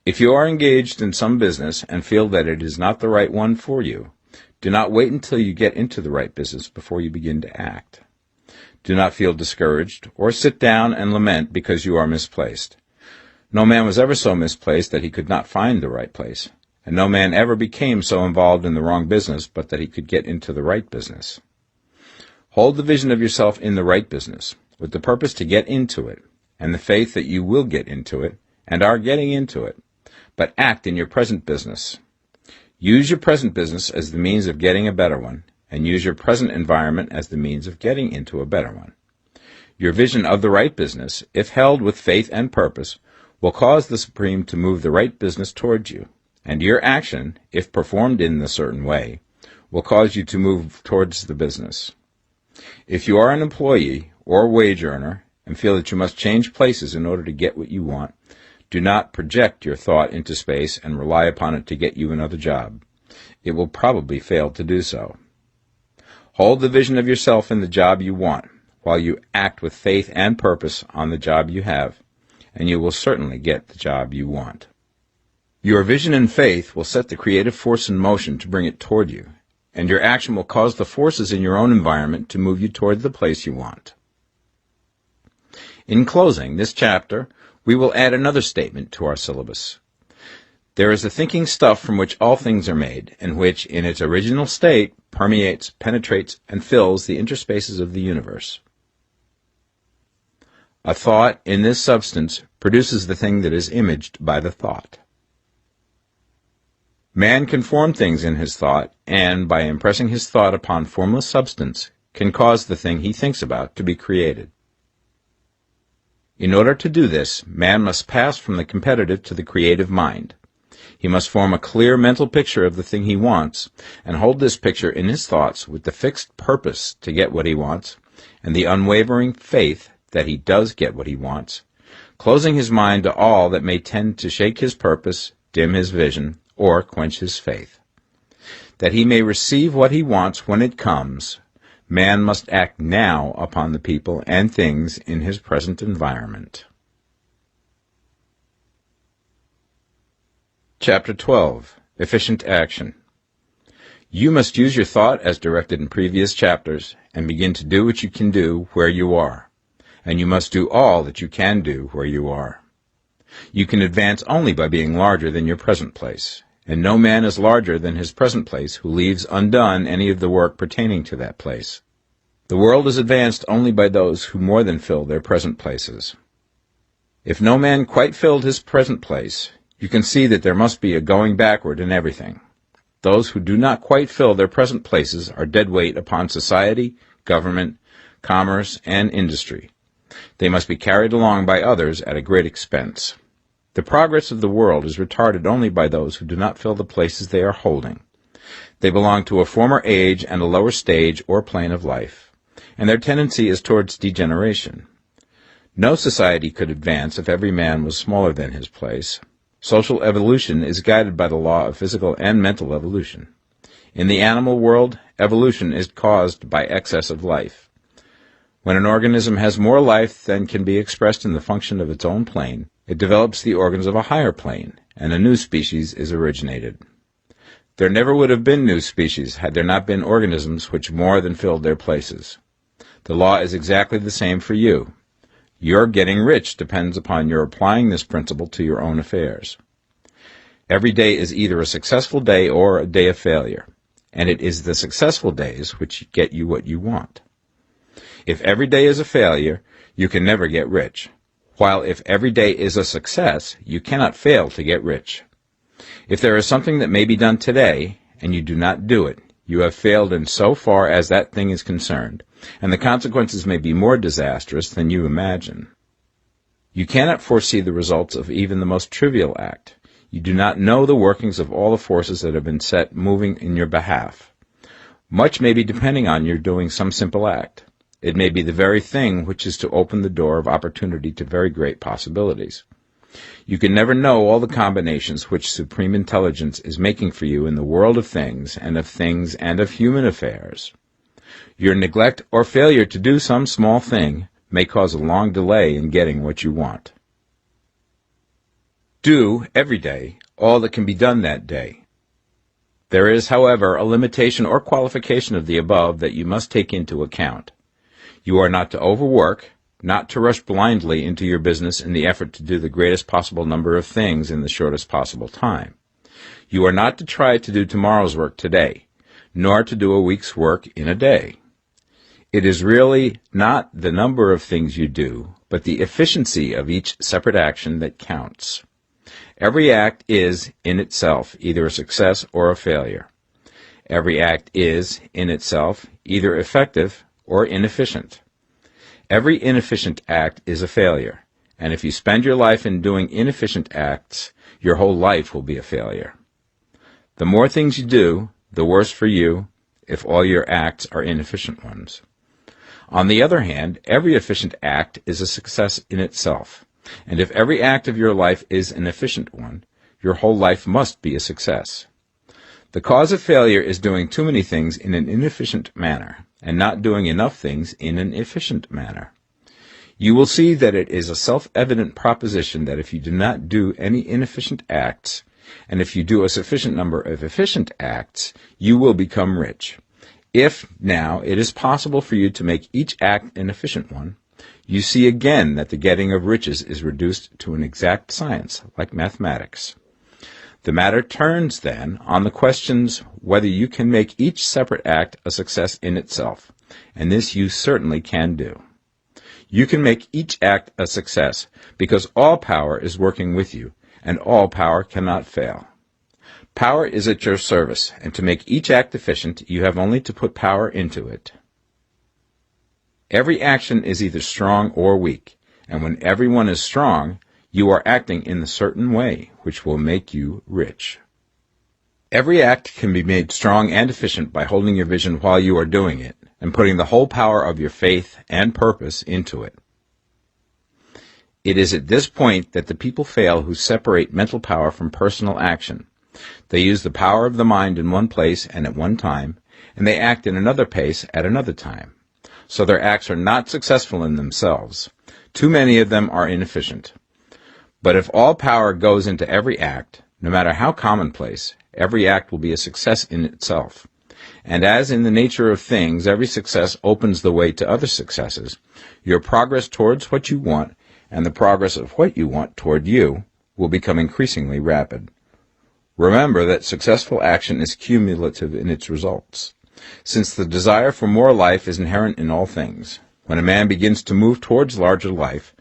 If you are engaged in some business and feel that it is not the right one for you, do not wait until you get into the right business before you begin to act. Do not feel discouraged or sit down and lament because you are misplaced. No man was ever so misplaced that he could not find the right place, and no man ever became so involved in the wrong business but that he could get into the right business. Hold the vision of yourself in the right business, with the purpose to get into it, and the faith that you will get into it, and are getting into it, but act in your present business. Use your present business as the means of getting a better one, and use your present environment as the means of getting into a better one. Your vision of the right business, if held with faith and purpose, will cause the Supreme to move the right business towards you, and your action, if performed in a certain way, will cause you to move towards the business. If you are an employee or wage earner and feel that you must change places in order to get what you want, do not project your thought into space and rely upon it to get you another job. It will probably fail to do so. Hold the vision of yourself in the job you want, while you act with faith and purpose on the job you have, and you will certainly get the job you want. Your vision and faith will set the creative force in motion to bring it toward you, and your action will cause the forces in your own environment to move you toward the place you want. In closing this chapter, we will add another statement to our syllabus. There is a thinking stuff from which all things are made, and which, in its original state, permeates, penetrates, and fills the interspaces of the universe. A thought in this substance produces the thing that is imaged by the thought. Man can form things in his thought, and, by impressing his thought upon formless substance, can cause the thing he thinks about to be created. In order to do this, man must pass from the competitive to the creative mind. He must form a clear mental picture of the thing he wants, and hold this picture in his thoughts with the fixed purpose to get what he wants, and the unwavering faith that he does get what he wants, closing his mind to all that may tend to shake his purpose, dim his vision, or quench his faith. That he may receive what he wants when it comes, man must act now upon the people and things in his present environment. Chapter 12. Efficient Action. You must use your thought as directed in previous chapters, and begin to do what you can do where you are. And you must do all that you can do where you are. You can advance only by being larger than your present place, and no man is larger than his present place who leaves undone any of the work pertaining to that place. The world is advanced only by those who more than fill their present places. If no man quite filled his present place, you can see that there must be a going backward in everything. Those who do not quite fill their present places are dead weight upon society, government, commerce, and industry. They must be carried along by others at a great expense. The progress of the world is retarded only by those who do not fill the places they are holding. They belong to a former age and a lower stage or plane of life, and their tendency is towards degeneration. No society could advance if every man was smaller than his place. Social evolution is guided by the law of physical and mental evolution. In the animal world, evolution is caused by excess of life. When an organism has more life than can be expressed in the function of its own plane, it develops the organs of a higher plane, and a new species is originated. There never would have been new species had there not been organisms which more than filled their places. The law is exactly the same for you. Your getting rich depends upon your applying this principle to your own affairs. Every day is either a successful day or a day of failure, and it is the successful days which get you what you want. If every day is a failure, you can never get rich, while if every day is a success, you cannot fail to get rich. If there is something that may be done today, and you do not do it, you have failed in so far as that thing is concerned, and the consequences may be more disastrous than you imagine. You cannot foresee the results of even the most trivial act. You do not know the workings of all the forces that have been set moving in your behalf. Much may be depending on your doing some simple act. It may be the very thing which is to open the door of opportunity to very great possibilities. You can never know all the combinations which Supreme Intelligence is making for you in the world of things and of human affairs. Your neglect or failure to do some small thing may cause a long delay in getting what you want. Do, every day, all that can be done that day. There is, however, a limitation or qualification of the above that you must take into account. You are not to overwork, not to rush blindly into your business in the effort to do the greatest possible number of things in the shortest possible time. You are not to try to do tomorrow's work today, nor to do a week's work in a day. It is really not the number of things you do, but the efficiency of each separate action that counts. Every act is, in itself, either a success or a failure. Every act is, in itself, either effective or inefficient. Every inefficient act is a failure, and if you spend your life in doing inefficient acts, your whole life will be a failure. The more things you do, the worse for you if all your acts are inefficient ones. On the other hand, every efficient act is a success in itself, and if every act of your life is an efficient one, your whole life must be a success. The cause of failure is doing too many things in an inefficient manner, and not doing enough things in an efficient manner. You will see that it is a self-evident proposition that if you do not do any inefficient acts, and if you do a sufficient number of efficient acts, you will become rich. If, now, it is possible for you to make each act an efficient one, you see again that the getting of riches is reduced to an exact science, like mathematics. The matter turns, then, on the questions whether you can make each separate act a success in itself, and this you certainly can do. You can make each act a success because all power is working with you, and all power cannot fail. Power is at your service, and to make each act efficient, you have only to put power into it. Every action is either strong or weak, and when everyone is strong, you are acting in a certain way, which will make you rich. Every act can be made strong and efficient by holding your vision while you are doing it, and putting the whole power of your faith and purpose into it. It is at this point that the people fail who separate mental power from personal action. They use the power of the mind in one place and at one time, and they act in another place at another time. So their acts are not successful in themselves. Too many of them are inefficient. But if all power goes into every act, no matter how commonplace, every act will be a success in itself. And as in the nature of things, every success opens the way to other successes, your progress towards what you want and the progress of what you want toward you will become increasingly rapid. Remember that successful action is cumulative in its results. Since the desire for more life is inherent in all things, when a man begins to move towards larger life,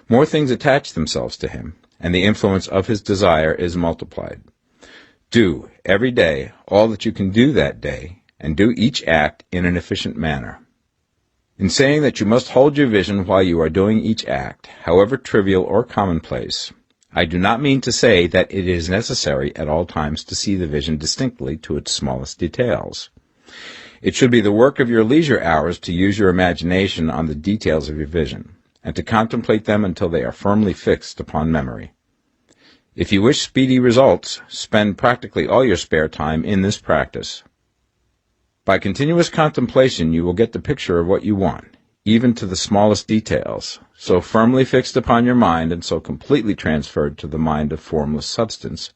more things attach themselves to him, and the influence of his desire is multiplied. Do, every day, all that you can do that day, and do each act in an efficient manner. In saying that you must hold your vision while you are doing each act, however trivial or commonplace, I do not mean to say that it is necessary at all times to see the vision distinctly to its smallest details. It should be the work of your leisure hours to use your imagination on the details of your vision, and to contemplate them until they are firmly fixed upon memory. If you wish speedy results, spend practically all your spare time in this practice. By continuous contemplation you will get the picture of what you want, even to the smallest details, so firmly fixed upon your mind and so completely transferred to the mind of formless substance,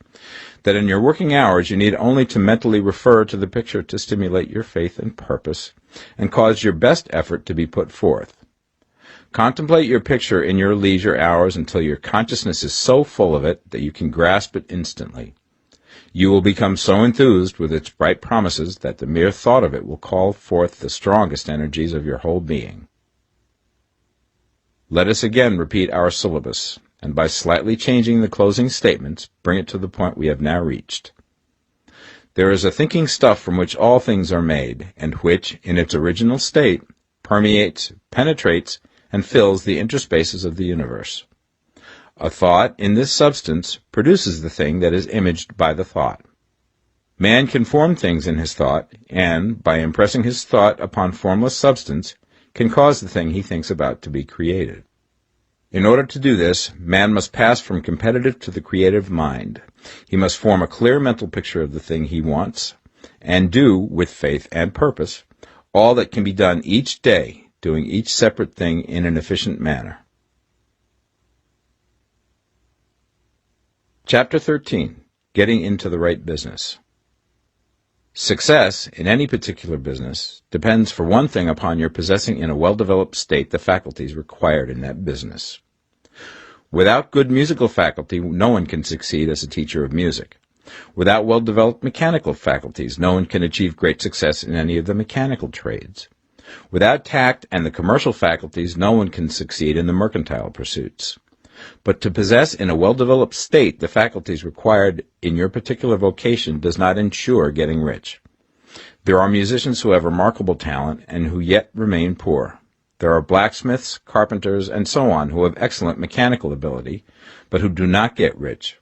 that in your working hours you need only to mentally refer to the picture to stimulate your faith and purpose, and cause your best effort to be put forth. Contemplate your picture in your leisure hours until your consciousness is so full of it that you can grasp it instantly. You will become so enthused with its bright promises that the mere thought of it will call forth the strongest energies of your whole being. Let us again repeat our syllabus, and by slightly changing the closing statements, bring it to the point we have now reached. There is a thinking stuff from which all things are made, and which, in its original state, permeates, penetrates, and fills the interspaces of the universe. A thought in this substance produces the thing that is imaged by the thought. Man can form things in his thought, and, by impressing his thought upon formless substance, can cause the thing he thinks about to be created. In order to do this, man must pass from competitive to the creative mind. He must form a clear mental picture of the thing he wants, and do, with faith and purpose, all that can be done each day, doing each separate thing in an efficient manner. Chapter 13. Getting into the right business. Success in any particular business depends for one thing upon your possessing in a well-developed state the faculties required in that business. Without good musical faculty, no one can succeed as a teacher of music. Without well-developed mechanical faculties, no one can achieve great success in any of the mechanical trades. Without tact and the commercial faculties, no one can succeed in the mercantile pursuits. But to possess in a well-developed state the faculties required in your particular vocation does not ensure getting rich. There are musicians who have remarkable talent and who yet remain poor. There are blacksmiths, carpenters, and so on who have excellent mechanical ability, but who do not get rich.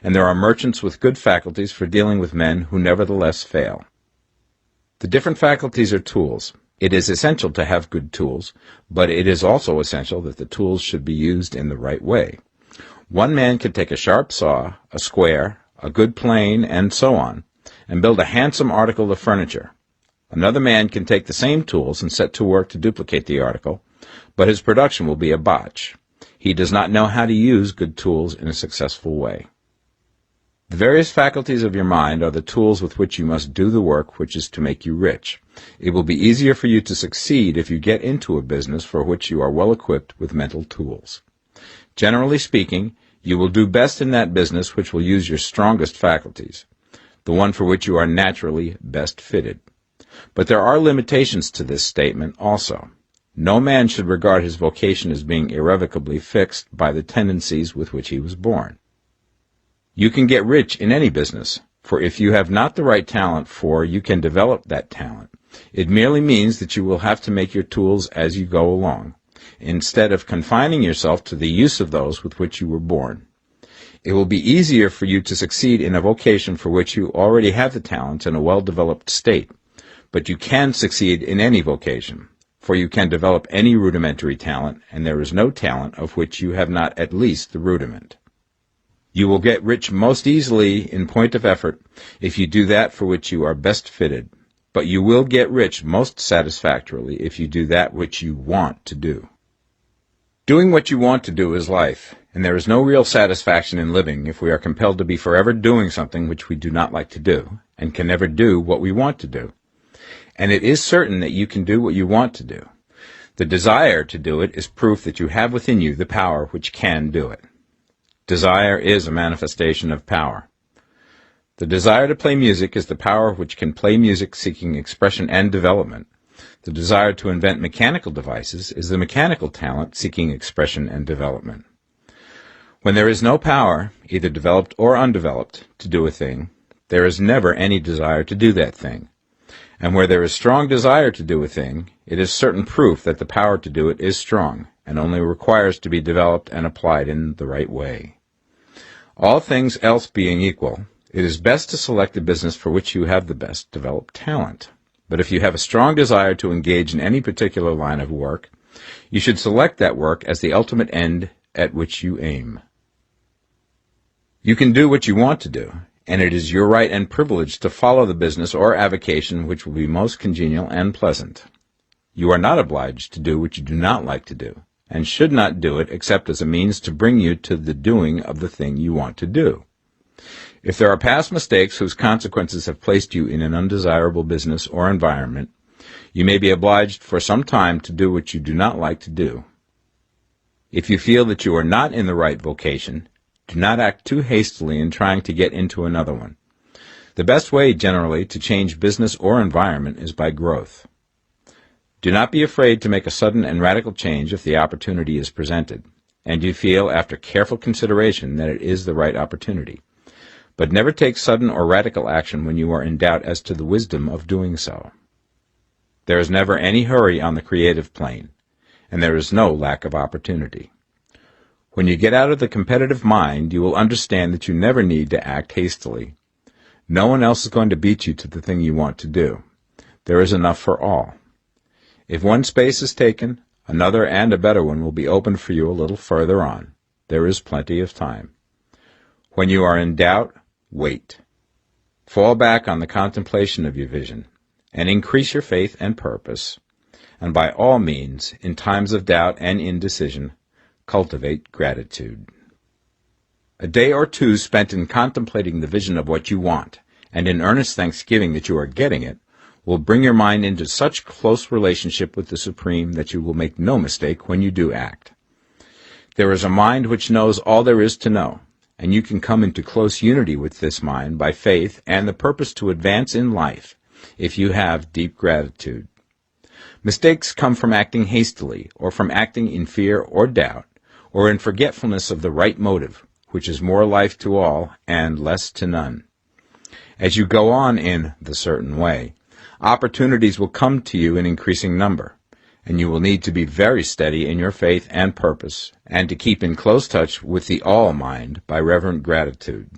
And there are merchants with good faculties for dealing with men who nevertheless fail. The different faculties are tools. It is essential to have good tools, but it is also essential that the tools should be used in the right way. One man can take a sharp saw, a square, a good plane, and so on, and build a handsome article of furniture. Another man can take the same tools and set to work to duplicate the article, but his production will be a botch. He does not know how to use good tools in a successful way. The various faculties of your mind are the tools with which you must do the work which is to make you rich. It will be easier for you to succeed if you get into a business for which you are well equipped with mental tools. Generally speaking, you will do best in that business which will use your strongest faculties, the one for which you are naturally best fitted. But there are limitations to this statement also. No man should regard his vocation as being irrevocably fixed by the tendencies with which he was born. You can get rich in any business, for if you have not the right talent you can develop that talent. It merely means that you will have to make your tools as you go along, instead of confining yourself to the use of those with which you were born. It will be easier for you to succeed in a vocation for which you already have the talent in a well-developed state, but you can succeed in any vocation, for you can develop any rudimentary talent, and there is no talent of which you have not at least the rudiment. You will get rich most easily in point of effort if you do that for which you are best fitted, but you will get rich most satisfactorily if you do that which you want to do. Doing what you want to do is life, and there is no real satisfaction in living if we are compelled to be forever doing something which we do not like to do, and can never do what we want to do. And it is certain that you can do what you want to do. The desire to do it is proof that you have within you the power which can do it. Desire is a manifestation of power. The desire to play music is the power which can play music seeking expression and development. The desire to invent mechanical devices is the mechanical talent seeking expression and development. When there is no power, either developed or undeveloped, to do a thing, there is never any desire to do that thing. And where there is strong desire to do a thing, it is certain proof that the power to do it is strong, and only requires to be developed and applied in the right way. All things else being equal, it is best to select a business for which you have the best developed talent. But if you have a strong desire to engage in any particular line of work, you should select that work as the ultimate end at which you aim. You can do what you want to do, and it is your right and privilege to follow the business or avocation which will be most congenial and pleasant. You are not obliged to do what you do not like to do, and should not do it except as a means to bring you to the doing of the thing you want to do. If there are past mistakes whose consequences have placed you in an undesirable business or environment, you may be obliged for some time to do what you do not like to do. If you feel that you are not in the right vocation, do not act too hastily in trying to get into another one. The best way, generally, to change business or environment is by growth. Do not be afraid to make a sudden and radical change if the opportunity is presented, and you feel after careful consideration that it is the right opportunity. But never take sudden or radical action when you are in doubt as to the wisdom of doing so. There is never any hurry on the creative plane, and there is no lack of opportunity. When you get out of the competitive mind, you will understand that you never need to act hastily. No one else is going to beat you to the thing you want to do. There is enough for all. If one space is taken, another and a better one will be opened for you a little further on. There is plenty of time. When you are in doubt, wait. Fall back on the contemplation of your vision, and increase your faith and purpose. And by all means, in times of doubt and indecision, cultivate gratitude. A day or two spent in contemplating the vision of what you want, and in earnest thanksgiving that you are getting it, will bring your mind into such close relationship with the Supreme that you will make no mistake when you do act. There is a mind which knows all there is to know, and you can come into close unity with this mind by faith and the purpose to advance in life if you have deep gratitude. Mistakes come from acting hastily, or from acting in fear or doubt, or in forgetfulness of the right motive, which is more life to all and less to none. As you go on in the certain way, opportunities will come to you in increasing number, and you will need to be very steady in your faith and purpose, and to keep in close touch with the all-mind by reverent gratitude.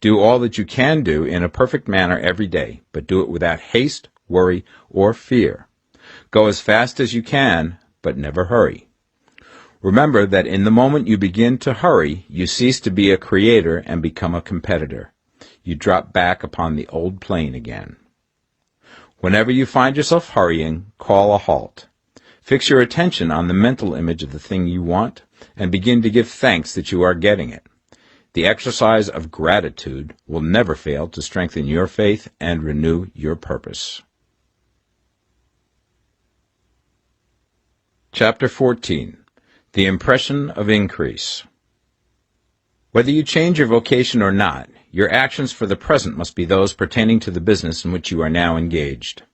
Do all that you can do in a perfect manner every day, but do it without haste, worry, or fear. Go as fast as you can, but never hurry. Remember that in the moment you begin to hurry, you cease to be a creator and become a competitor. You drop back upon the old plane again. Whenever you find yourself hurrying, call a halt. Fix your attention on the mental image of the thing you want, and begin to give thanks that you are getting it. The exercise of gratitude will never fail to strengthen your faith and renew your purpose. Chapter 14. The Impression of Increase. Whether you change your vocation or not, your actions for the present must be those pertaining to the business in which you are now engaged.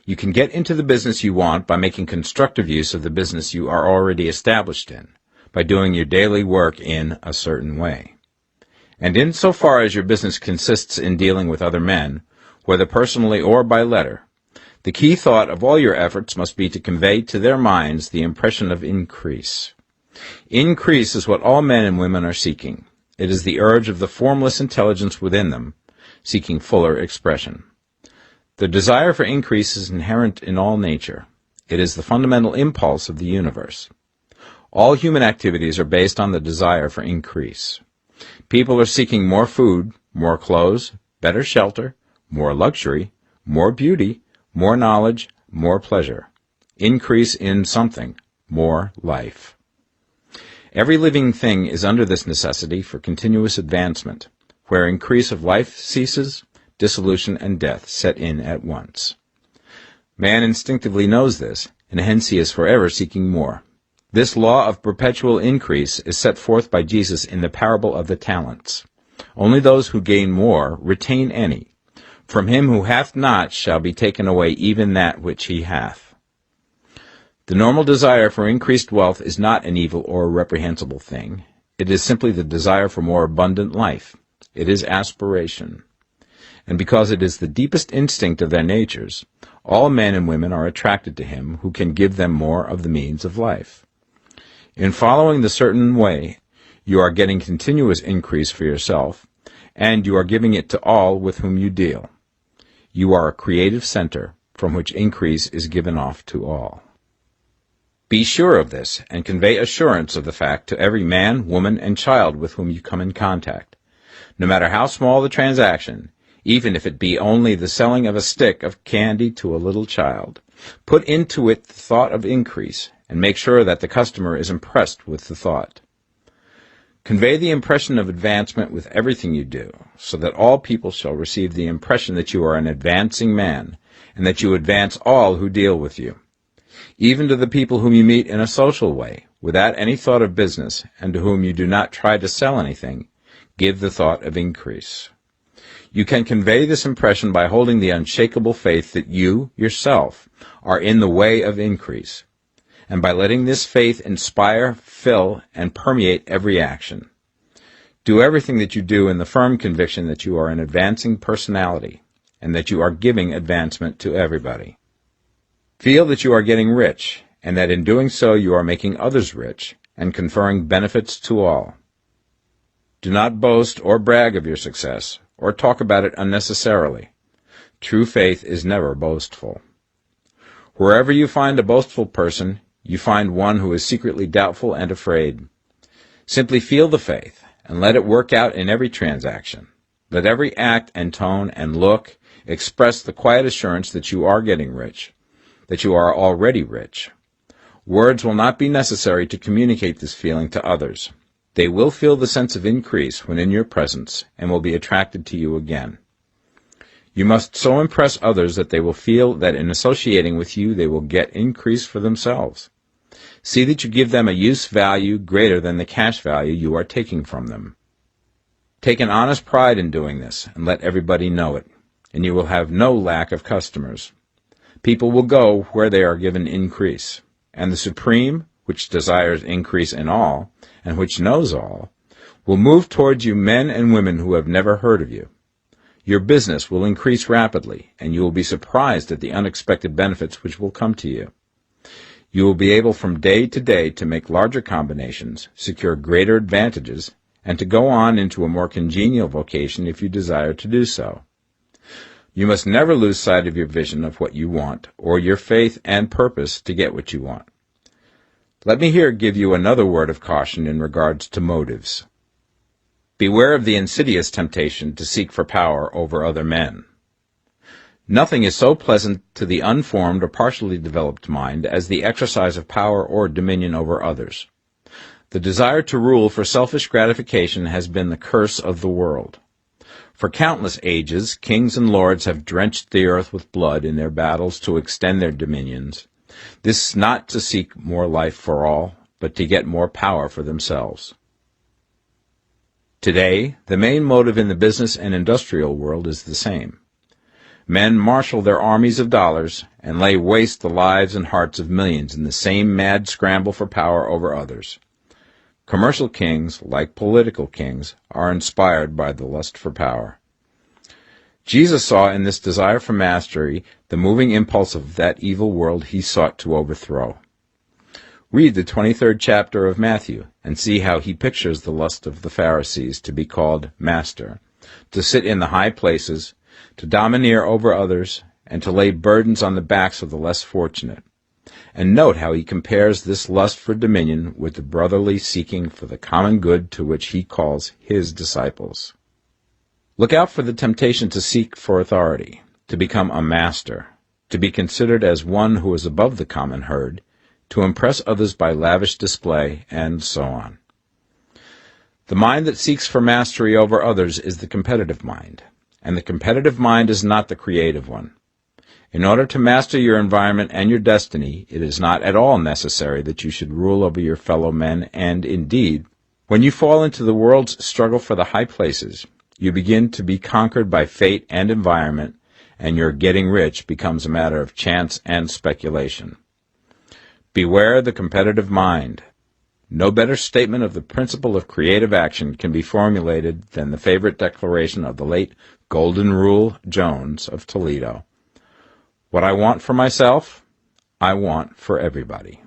You can get into the business you want by making constructive use of the business you are already established in, by doing your daily work in a certain way. And insofar as your business consists in dealing with other men, whether personally or by letter, the key thought of all your efforts must be to convey to their minds the impression of increase. Increase is what all men and women are seeking. It is the urge of the formless intelligence within them, seeking fuller expression. The desire for increase is inherent in all nature. It is the fundamental impulse of the universe. All human activities are based on the desire for increase. People are seeking more food, more clothes, better shelter, more luxury, more beauty, more knowledge, more pleasure. Increase in something, more life. Every living thing is under this necessity for continuous advancement. Where increase of life ceases, dissolution and death set in at once. Man instinctively knows this, and hence he is forever seeking more. This law of perpetual increase is set forth by Jesus in the parable of the talents. Only those who gain more retain any. From him who hath not shall be taken away even that which he hath. The normal desire for increased wealth is not an evil or a reprehensible thing. It is simply the desire for more abundant life. It is aspiration. And because it is the deepest instinct of their natures, all men and women are attracted to him who can give them more of the means of life. In following the certain way, you are getting continuous increase for yourself, and you are giving it to all with whom you deal. You are a creative center from which increase is given off to all. Be sure of this, and convey assurance of the fact to every man, woman, and child with whom you come in contact. No matter how small the transaction, even if it be only the selling of a stick of candy to a little child, put into it the thought of increase, and make sure that the customer is impressed with the thought. Convey the impression of advancement with everything you do, so that all people shall receive the impression that you are an advancing man, and that you advance all who deal with you. Even to the people whom you meet in a social way, without any thought of business, and to whom you do not try to sell anything, give the thought of increase. You can convey this impression by holding the unshakable faith that you, yourself, are in the way of increase, and by letting this faith inspire, fill, and permeate every action. Do everything that you do in the firm conviction that you are an advancing personality, and that you are giving advancement to everybody. Feel that you are getting rich, and that in doing so you are making others rich, and conferring benefits to all. Do not boast or brag of your success, or talk about it unnecessarily. True faith is never boastful. Wherever you find a boastful person, you find one who is secretly doubtful and afraid. Simply feel the faith, and let it work out in every transaction. Let every act and tone and look express the quiet assurance that you are getting rich, that you are already rich. Words will not be necessary to communicate this feeling to others. They will feel the sense of increase when in your presence, and will be attracted to you again. You must so impress others that they will feel that in associating with you they will get increase for themselves. See that you give them a use value greater than the cash value you are taking from them. Take an honest pride in doing this, and let everybody know it, and you will have no lack of customers. People will go where they are given increase, and the Supreme, which desires increase in all, and which knows all, will move towards you men and women who have never heard of you. Your business will increase rapidly, and you will be surprised at the unexpected benefits which will come to you. You will be able from day to day to make larger combinations, secure greater advantages, and to go on into a more congenial vocation if you desire to do so. You must never lose sight of your vision of what you want, or your faith and purpose to get what you want. Let me here give you another word of caution in regards to motives. Beware of the insidious temptation to seek for power over other men. Nothing is so pleasant to the unformed or partially developed mind as the exercise of power or dominion over others. The desire to rule for selfish gratification has been the curse of the world. For countless ages, kings and lords have drenched the earth with blood in their battles to extend their dominions. This not to seek more life for all, but to get more power for themselves. Today, the main motive in the business and industrial world is the same. Men marshal their armies of dollars and lay waste the lives and hearts of millions in the same mad scramble for power over others. Commercial kings, like political kings, are inspired by the lust for power. Jesus saw in this desire for mastery the moving impulse of that evil world he sought to overthrow. Read the 23rd chapter of Matthew and see how he pictures the lust of the Pharisees to be called master, to sit in the high places, to domineer over others, and to lay burdens on the backs of the less fortunate. And note how he compares this lust for dominion with the brotherly seeking for the common good to which he calls his disciples. Look out for the temptation to seek for authority, to become a master, to be considered as one who is above the common herd, to impress others by lavish display, and so on. The mind that seeks for mastery over others is the competitive mind, and the competitive mind is not the creative one. In order to master your environment and your destiny, it is not at all necessary that you should rule over your fellow men, and indeed, when you fall into the world's struggle for the high places, you begin to be conquered by fate and environment, and your getting rich becomes a matter of chance and speculation. Beware the competitive mind. No better statement of the principle of creative action can be formulated than the favorite declaration of the late Golden Rule Jones of Toledo. What I want for myself, I want for everybody.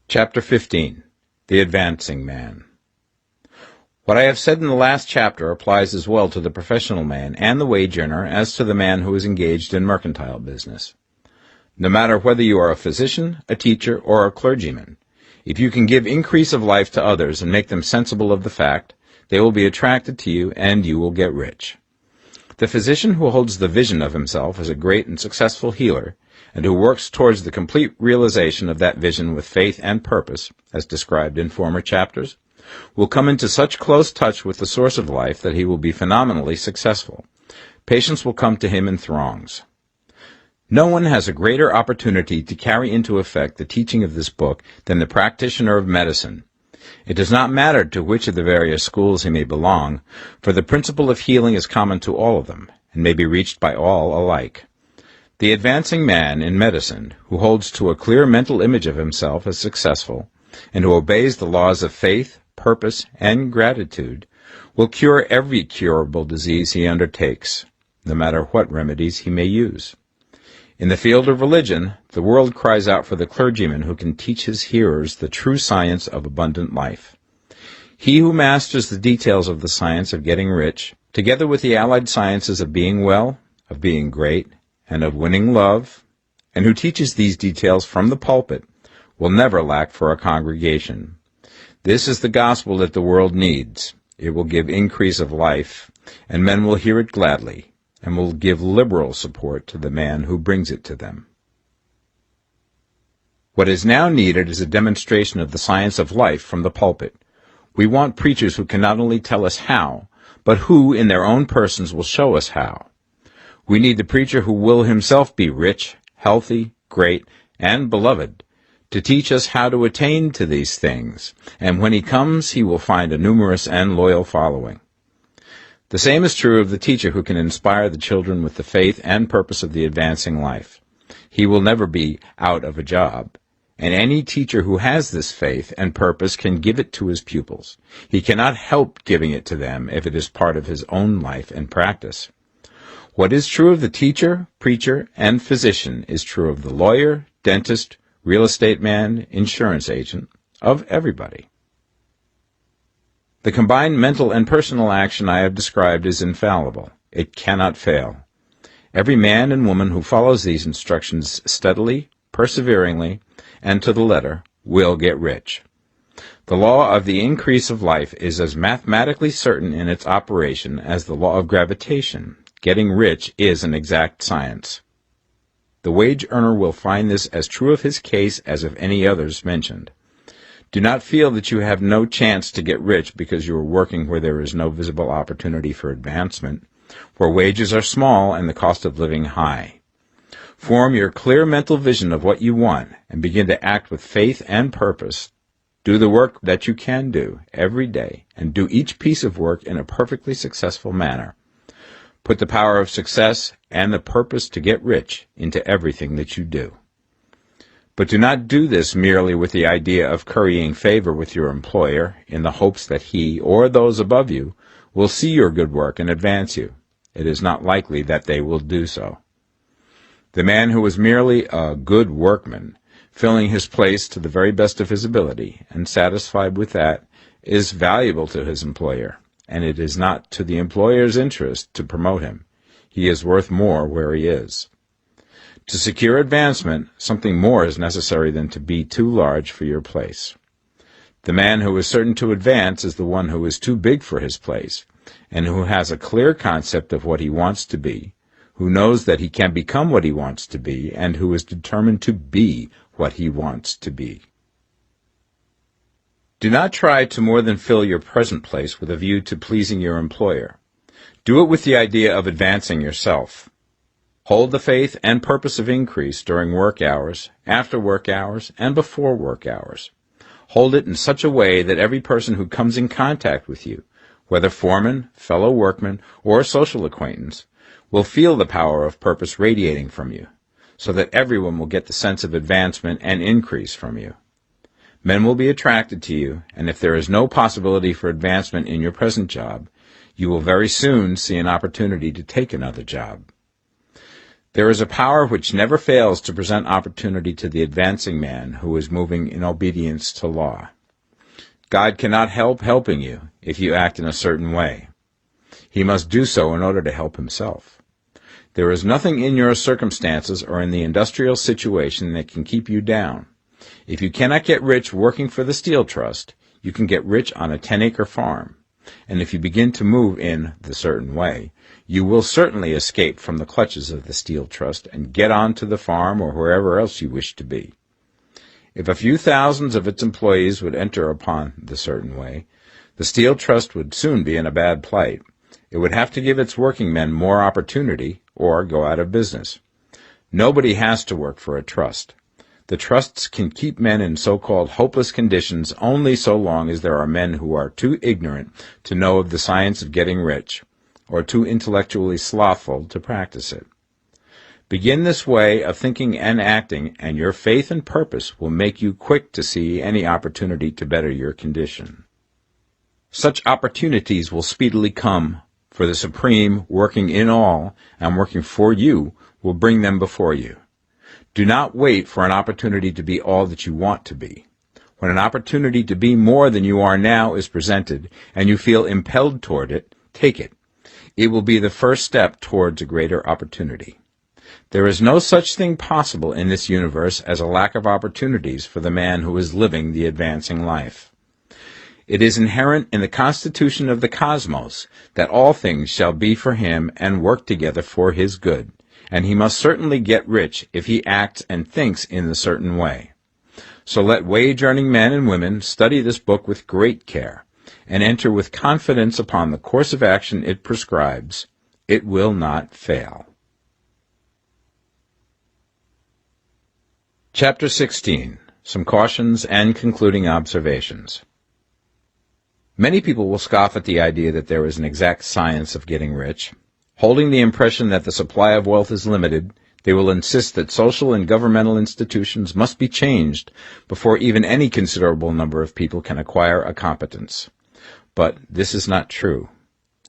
Chapter 15. The Advancing Man. What I have said in the last chapter applies as well to the professional man and the wage earner as to the man who is engaged in mercantile business. No matter whether you are a physician, a teacher, or a clergyman, if you can give increase of life to others and make them sensible of the fact, they will be attracted to you and you will get rich. The physician who holds the vision of himself as a great and successful healer, and who works towards the complete realization of that vision with faith and purpose, as described in former chapters, will come into such close touch with the source of life that he will be phenomenally successful. Patients will come to him in throngs. No one has a greater opportunity to carry into effect the teaching of this book than the practitioner of medicine. It does not matter to which of the various schools he may belong, for the principle of healing is common to all of them, and may be reached by all alike. The advancing man in medicine, who holds to a clear mental image of himself as successful, and who obeys the laws of faith, purpose, and gratitude, will cure every curable disease he undertakes, no matter what remedies he may use. In the field of religion, the world cries out for the clergyman who can teach his hearers the true science of abundant life. He who masters the details of the science of getting rich, together with the allied sciences of being well, of being great, and of winning love, and who teaches these details from the pulpit, will never lack for a congregation. This is the gospel that the world needs. It will give increase of life, and men will hear it gladly, and will give liberal support to the man who brings it to them. What is now needed is a demonstration of the science of life from the pulpit. We want preachers who can not only tell us how, but who, in their own persons, will show us how. We need the preacher who will himself be rich, healthy, great, and beloved, to teach us how to attain to these things, and when he comes, he will find a numerous and loyal following. The same is true of the teacher who can inspire the children with the faith and purpose of the advancing life. He will never be out of a job. And any teacher who has this faith and purpose can give it to his pupils. He cannot help giving it to them if it is part of his own life and practice. What is true of the teacher, preacher, and physician is true of the lawyer, dentist, real estate man, insurance agent, of everybody. The combined mental and personal action I have described is infallible. It cannot fail. Every man and woman who follows these instructions steadily, perseveringly, and to the letter, will get rich. The law of the increase of life is as mathematically certain in its operation as the law of gravitation. Getting rich is an exact science. The wage earner will find this as true of his case as of any others mentioned. Do not feel that you have no chance to get rich because you are working where there is no visible opportunity for advancement, where wages are small and the cost of living high. Form your clear mental vision of what you want and begin to act with faith and purpose. Do the work that you can do every day and do each piece of work in a perfectly successful manner. Put the power of success and the purpose to get rich into everything that you do. But do not do this merely with the idea of currying favor with your employer in the hopes that he or those above you will see your good work and advance you. It is not likely that they will do so. The man who is merely a good workman, filling his place to the very best of his ability, and satisfied with that, is valuable to his employer, and it is not to the employer's interest to promote him. He is worth more where he is. To secure advancement, something more is necessary than to be too large for your place. The man who is certain to advance is the one who is too big for his place, and who has a clear concept of what he wants to be, who knows that he can become what he wants to be, and who is determined to be what he wants to be. Do not try to more than fill your present place with a view to pleasing your employer. Do it with the idea of advancing yourself. Hold the faith and purpose of increase during work hours, after work hours, and before work hours. Hold it in such a way that every person who comes in contact with you, whether foreman, fellow workman, or social acquaintance, will feel the power of purpose radiating from you, so that everyone will get the sense of advancement and increase from you. Men will be attracted to you, and if there is no possibility for advancement in your present job, you will very soon see an opportunity to take another job. There is a power which never fails to present opportunity to the advancing man who is moving in obedience to law. God cannot help helping you if you act in a certain way. He must do so in order to help himself. There is nothing in your circumstances or in the industrial situation that can keep you down. If you cannot get rich working for the Steel Trust, you can get rich on a 10-acre farm. And if you begin to move in the certain way, you will certainly escape from the clutches of the Steel Trust and get on to the farm or wherever else you wish to be. If a few thousands of its employees would enter upon the certain way, the Steel Trust would soon be in a bad plight. It would have to give its working men more opportunity or go out of business. Nobody has to work for a trust. The trusts can keep men in so-called hopeless conditions only so long as there are men who are too ignorant to know of the science of getting rich, or too intellectually slothful to practice it. Begin this way of thinking and acting, and your faith and purpose will make you quick to see any opportunity to better your condition. Such opportunities will speedily come, for the Supreme, working in all and working for you, will bring them before you. Do not wait for an opportunity to be all that you want to be. When an opportunity to be more than you are now is presented, and you feel impelled toward it, take it. It will be the first step towards a greater opportunity. There is no such thing possible in this universe as a lack of opportunities for the man who is living the advancing life. It is inherent in the constitution of the cosmos that all things shall be for him and work together for his good, and he must certainly get rich if he acts and thinks in the certain way. So let wage-earning men and women study this book with great care, and enter with confidence upon the course of action it prescribes. It will not fail. Chapter 16. Some Cautions and Concluding Observations. Many people will scoff at the idea that there is an exact science of getting rich. Holding the impression that the supply of wealth is limited, they will insist that social and governmental institutions must be changed before even any considerable number of people can acquire a competence. But this is not true.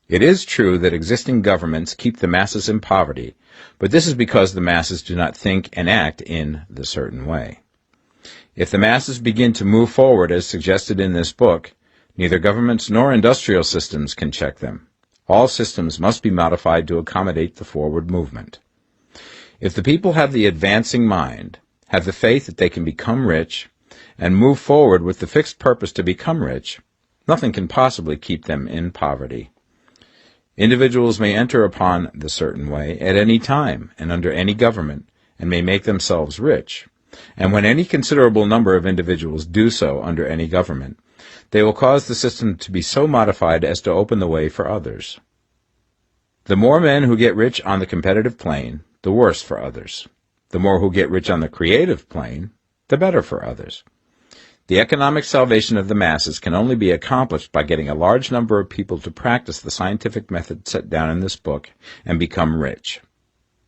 It is true that existing governments keep the masses in poverty, but this is because the masses do not think and act in the certain way. If the masses begin to move forward as suggested in this book, neither governments nor industrial systems can check them. All systems must be modified to accommodate the forward movement. If the people have the advancing mind, have the faith that they can become rich, and move forward with the fixed purpose to become rich, nothing can possibly keep them in poverty. Individuals may enter upon the certain way at any time and under any government, and may make themselves rich. And when any considerable number of individuals do so under any government, they will cause the system to be so modified as to open the way for others. The more men who get rich on the competitive plane, the worse for others. The more who get rich on the creative plane, the better for others. The economic salvation of the masses can only be accomplished by getting a large number of people to practice the scientific method set down in this book and become rich.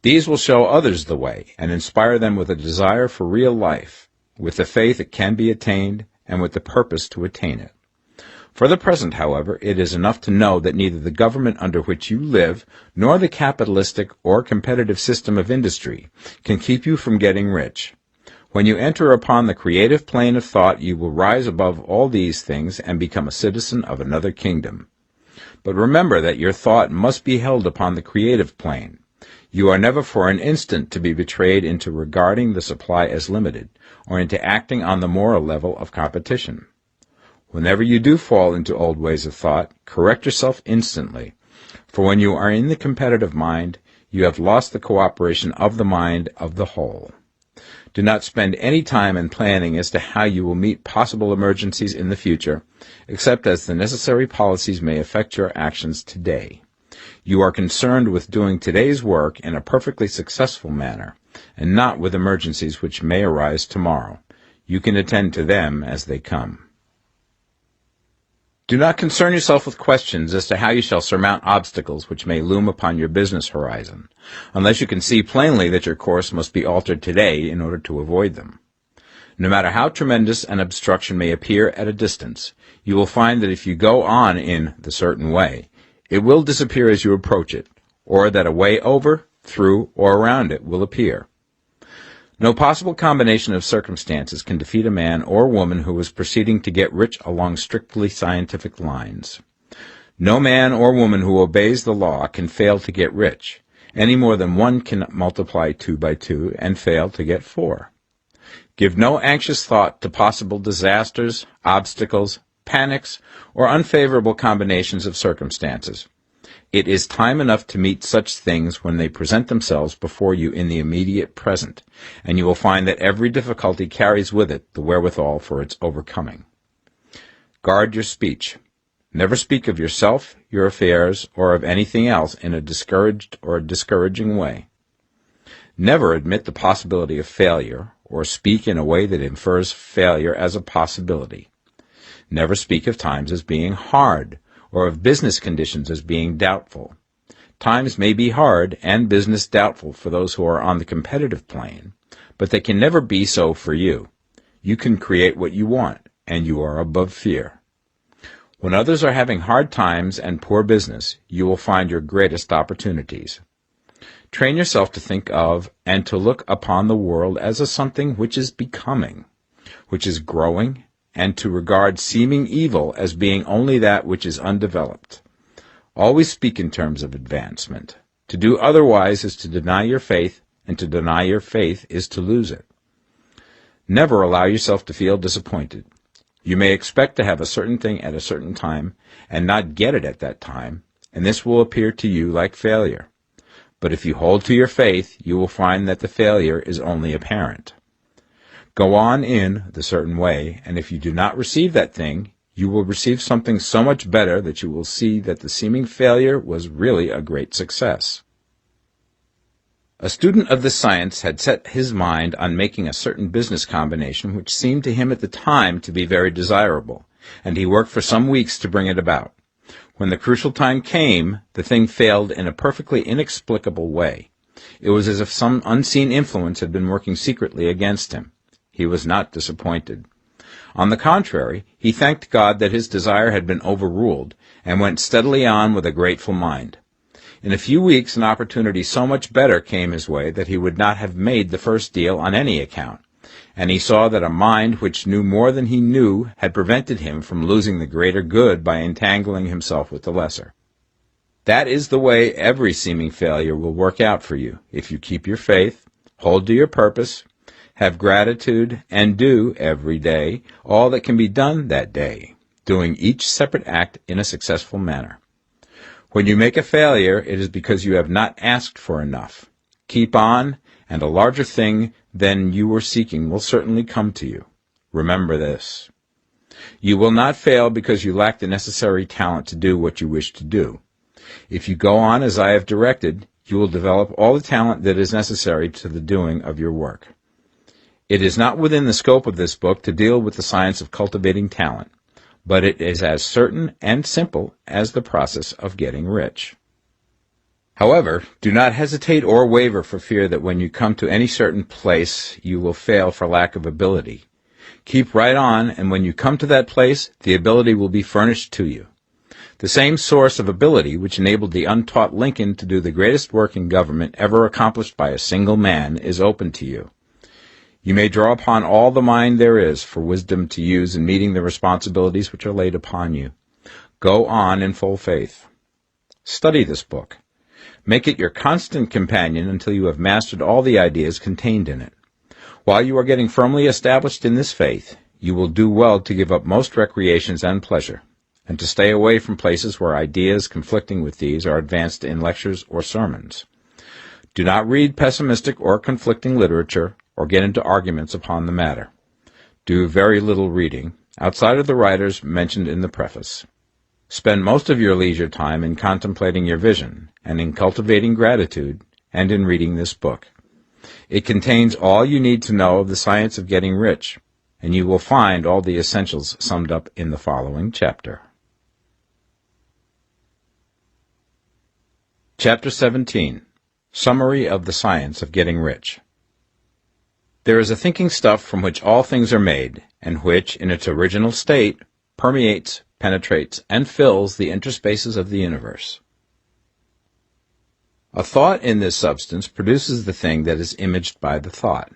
These will show others the way and inspire them with a desire for real life, with the faith it can be attained, and with the purpose to attain it. For the present, however, it is enough to know that neither the government under which you live nor the capitalistic or competitive system of industry can keep you from getting rich. When you enter upon the creative plane of thought, you will rise above all these things and become a citizen of another kingdom. But remember that your thought must be held upon the creative plane. You are never for an instant to be betrayed into regarding the supply as limited, or into acting on the moral level of competition. Whenever you do fall into old ways of thought, correct yourself instantly, for when you are in the competitive mind, you have lost the cooperation of the mind of the whole. Do not spend any time in planning as to how you will meet possible emergencies in the future, except as the necessary policies may affect your actions today. You are concerned with doing today's work in a perfectly successful manner, and not with emergencies which may arise tomorrow. You can attend to them as they come. Do not concern yourself with questions as to how you shall surmount obstacles which may loom upon your business horizon, unless you can see plainly that your course must be altered today in order to avoid them. No matter how tremendous an obstruction may appear at a distance, you will find that if you go on in the certain way, it will disappear as you approach it, or that a way over, through, or around it will appear. No possible combination of circumstances can defeat a man or woman who is proceeding to get rich along strictly scientific lines. No man or woman who obeys the law can fail to get rich, any more than one can multiply 2 by 2 and fail to get 4. Give no anxious thought to possible disasters, obstacles, panics, or unfavorable combinations of circumstances. It is time enough to meet such things when they present themselves before you in the immediate present, and you will find that every difficulty carries with it the wherewithal for its overcoming. Guard your speech. Never speak of yourself, your affairs, or of anything else in a discouraged or discouraging way. Never admit the possibility of failure, or speak in a way that infers failure as a possibility. Never speak of times as being hard, or of business conditions as being doubtful. Times may be hard and business doubtful for those who are on the competitive plane, but they can never be so for you. You can create what you want, and you are above fear. When others are having hard times and poor business, you will find your greatest opportunities. Train yourself to think of and to look upon the world as a something which is becoming, which is growing, and to regard seeming evil as being only that which is undeveloped. Always speak in terms of advancement. To do otherwise is to deny your faith, and to deny your faith is to lose it. Never allow yourself to feel disappointed. You may expect to have a certain thing at a certain time, and not get it at that time, and this will appear to you like failure. But if you hold to your faith, you will find that the failure is only apparent. Go on in the certain way, and if you do not receive that thing, you will receive something so much better that you will see that the seeming failure was really a great success. A student of this science had set his mind on making a certain business combination which seemed to him at the time to be very desirable, and he worked for some weeks to bring it about. When the crucial time came, the thing failed in a perfectly inexplicable way. It was as if some unseen influence had been working secretly against him. He was not disappointed. On the contrary, he thanked God that his desire had been overruled, and went steadily on with a grateful mind. In a few weeks an opportunity so much better came his way that he would not have made the first deal on any account, and he saw that a mind which knew more than he knew had prevented him from losing the greater good by entangling himself with the lesser. That is the way every seeming failure will work out for you, if you keep your faith, hold to your purpose, have gratitude, and do, every day, all that can be done that day, doing each separate act in a successful manner. When you make a failure, it is because you have not asked for enough. Keep on, and a larger thing than you were seeking will certainly come to you. Remember this. You will not fail because you lack the necessary talent to do what you wish to do. If you go on as I have directed, you will develop all the talent that is necessary to the doing of your work. It is not within the scope of this book to deal with the science of cultivating talent, but it is as certain and simple as the process of getting rich. However, do not hesitate or waver for fear that when you come to any certain place you will fail for lack of ability. Keep right on, and when you come to that place, the ability will be furnished to you. The same source of ability which enabled the untaught Lincoln to do the greatest work in government ever accomplished by a single man is open to you. You may draw upon all the mind there is for wisdom to use in meeting the responsibilities which are laid upon you. Go on in full faith. Study this book. Make it your constant companion until you have mastered all the ideas contained in it. While you are getting firmly established in this faith, you will do well to give up most recreations and pleasure, and to stay away from places where ideas conflicting with these are advanced in lectures or sermons. Do not read pessimistic or conflicting literature, or get into arguments upon the matter. Do very little reading, outside of the writers mentioned in the preface. Spend most of your leisure time in contemplating your vision, and in cultivating gratitude, and in reading this book. It contains all you need to know of the science of getting rich, and you will find all the essentials summed up in the following chapter. Chapter 17. Summary of the Science of Getting Rich. There is a thinking stuff from which all things are made, and which, in its original state, permeates, penetrates, and fills the interspaces of the universe. A thought in this substance produces the thing that is imaged by the thought.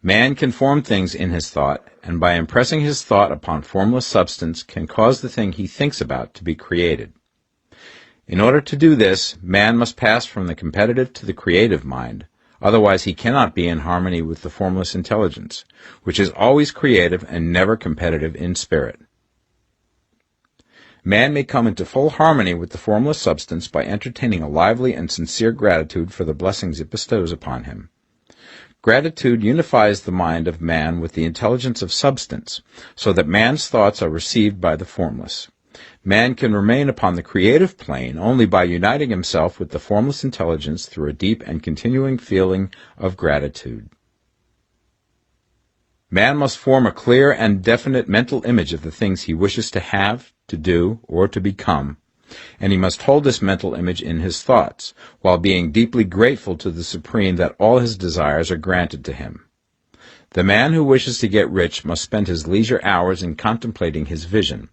Man can form things in his thought, and by impressing his thought upon formless substance can cause the thing he thinks about to be created. In order to do this, man must pass from the competitive to the creative mind, otherwise he cannot be in harmony with the formless intelligence, which is always creative and never competitive in spirit. Man may come into full harmony with the formless substance by entertaining a lively and sincere gratitude for the blessings it bestows upon him. Gratitude unifies the mind of man with the intelligence of substance, so that man's thoughts are received by the formless. Man can remain upon the creative plane only by uniting himself with the formless intelligence through a deep and continuing feeling of gratitude. Man must form a clear and definite mental image of the things he wishes to have, to do, or to become, and he must hold this mental image in his thoughts, while being deeply grateful to the Supreme that all his desires are granted to him. The man who wishes to get rich must spend his leisure hours in contemplating his vision,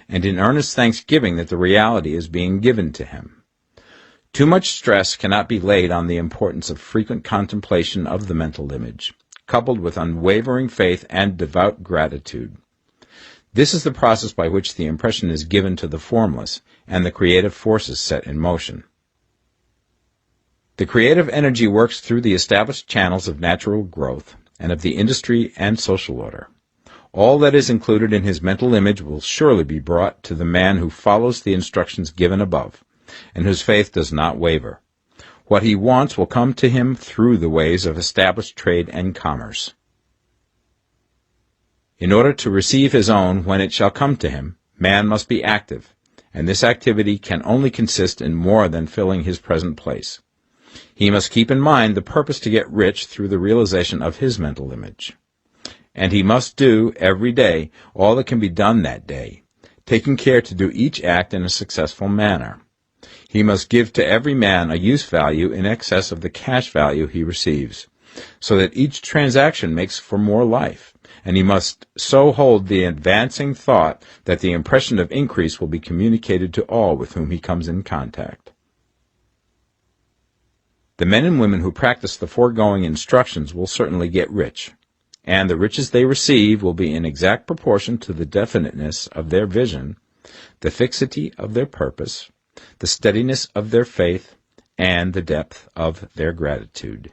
and in earnest thanksgiving that the reality is being given to him. Too much stress cannot be laid on the importance of frequent contemplation of the mental image, coupled with unwavering faith and devout gratitude. This is the process by which the impression is given to the formless, and the creative forces set in motion. The creative energy works through the established channels of natural growth, and of the industry and social order. All that is included in his mental image will surely be brought to the man who follows the instructions given above, and whose faith does not waver. What he wants will come to him through the ways of established trade and commerce. In order to receive his own when it shall come to him, man must be active, and this activity can only consist in more than filling his present place. He must keep in mind the purpose to get rich through the realization of his mental image. And he must do, every day, all that can be done that day, taking care to do each act in a successful manner. He must give to every man a use value in excess of the cash value he receives, so that each transaction makes for more life, and he must so hold the advancing thought that the impression of increase will be communicated to all with whom he comes in contact. The men and women who practice the foregoing instructions will certainly get rich, and the riches they receive will be in exact proportion to the definiteness of their vision, the fixity of their purpose, the steadiness of their faith, and the depth of their gratitude.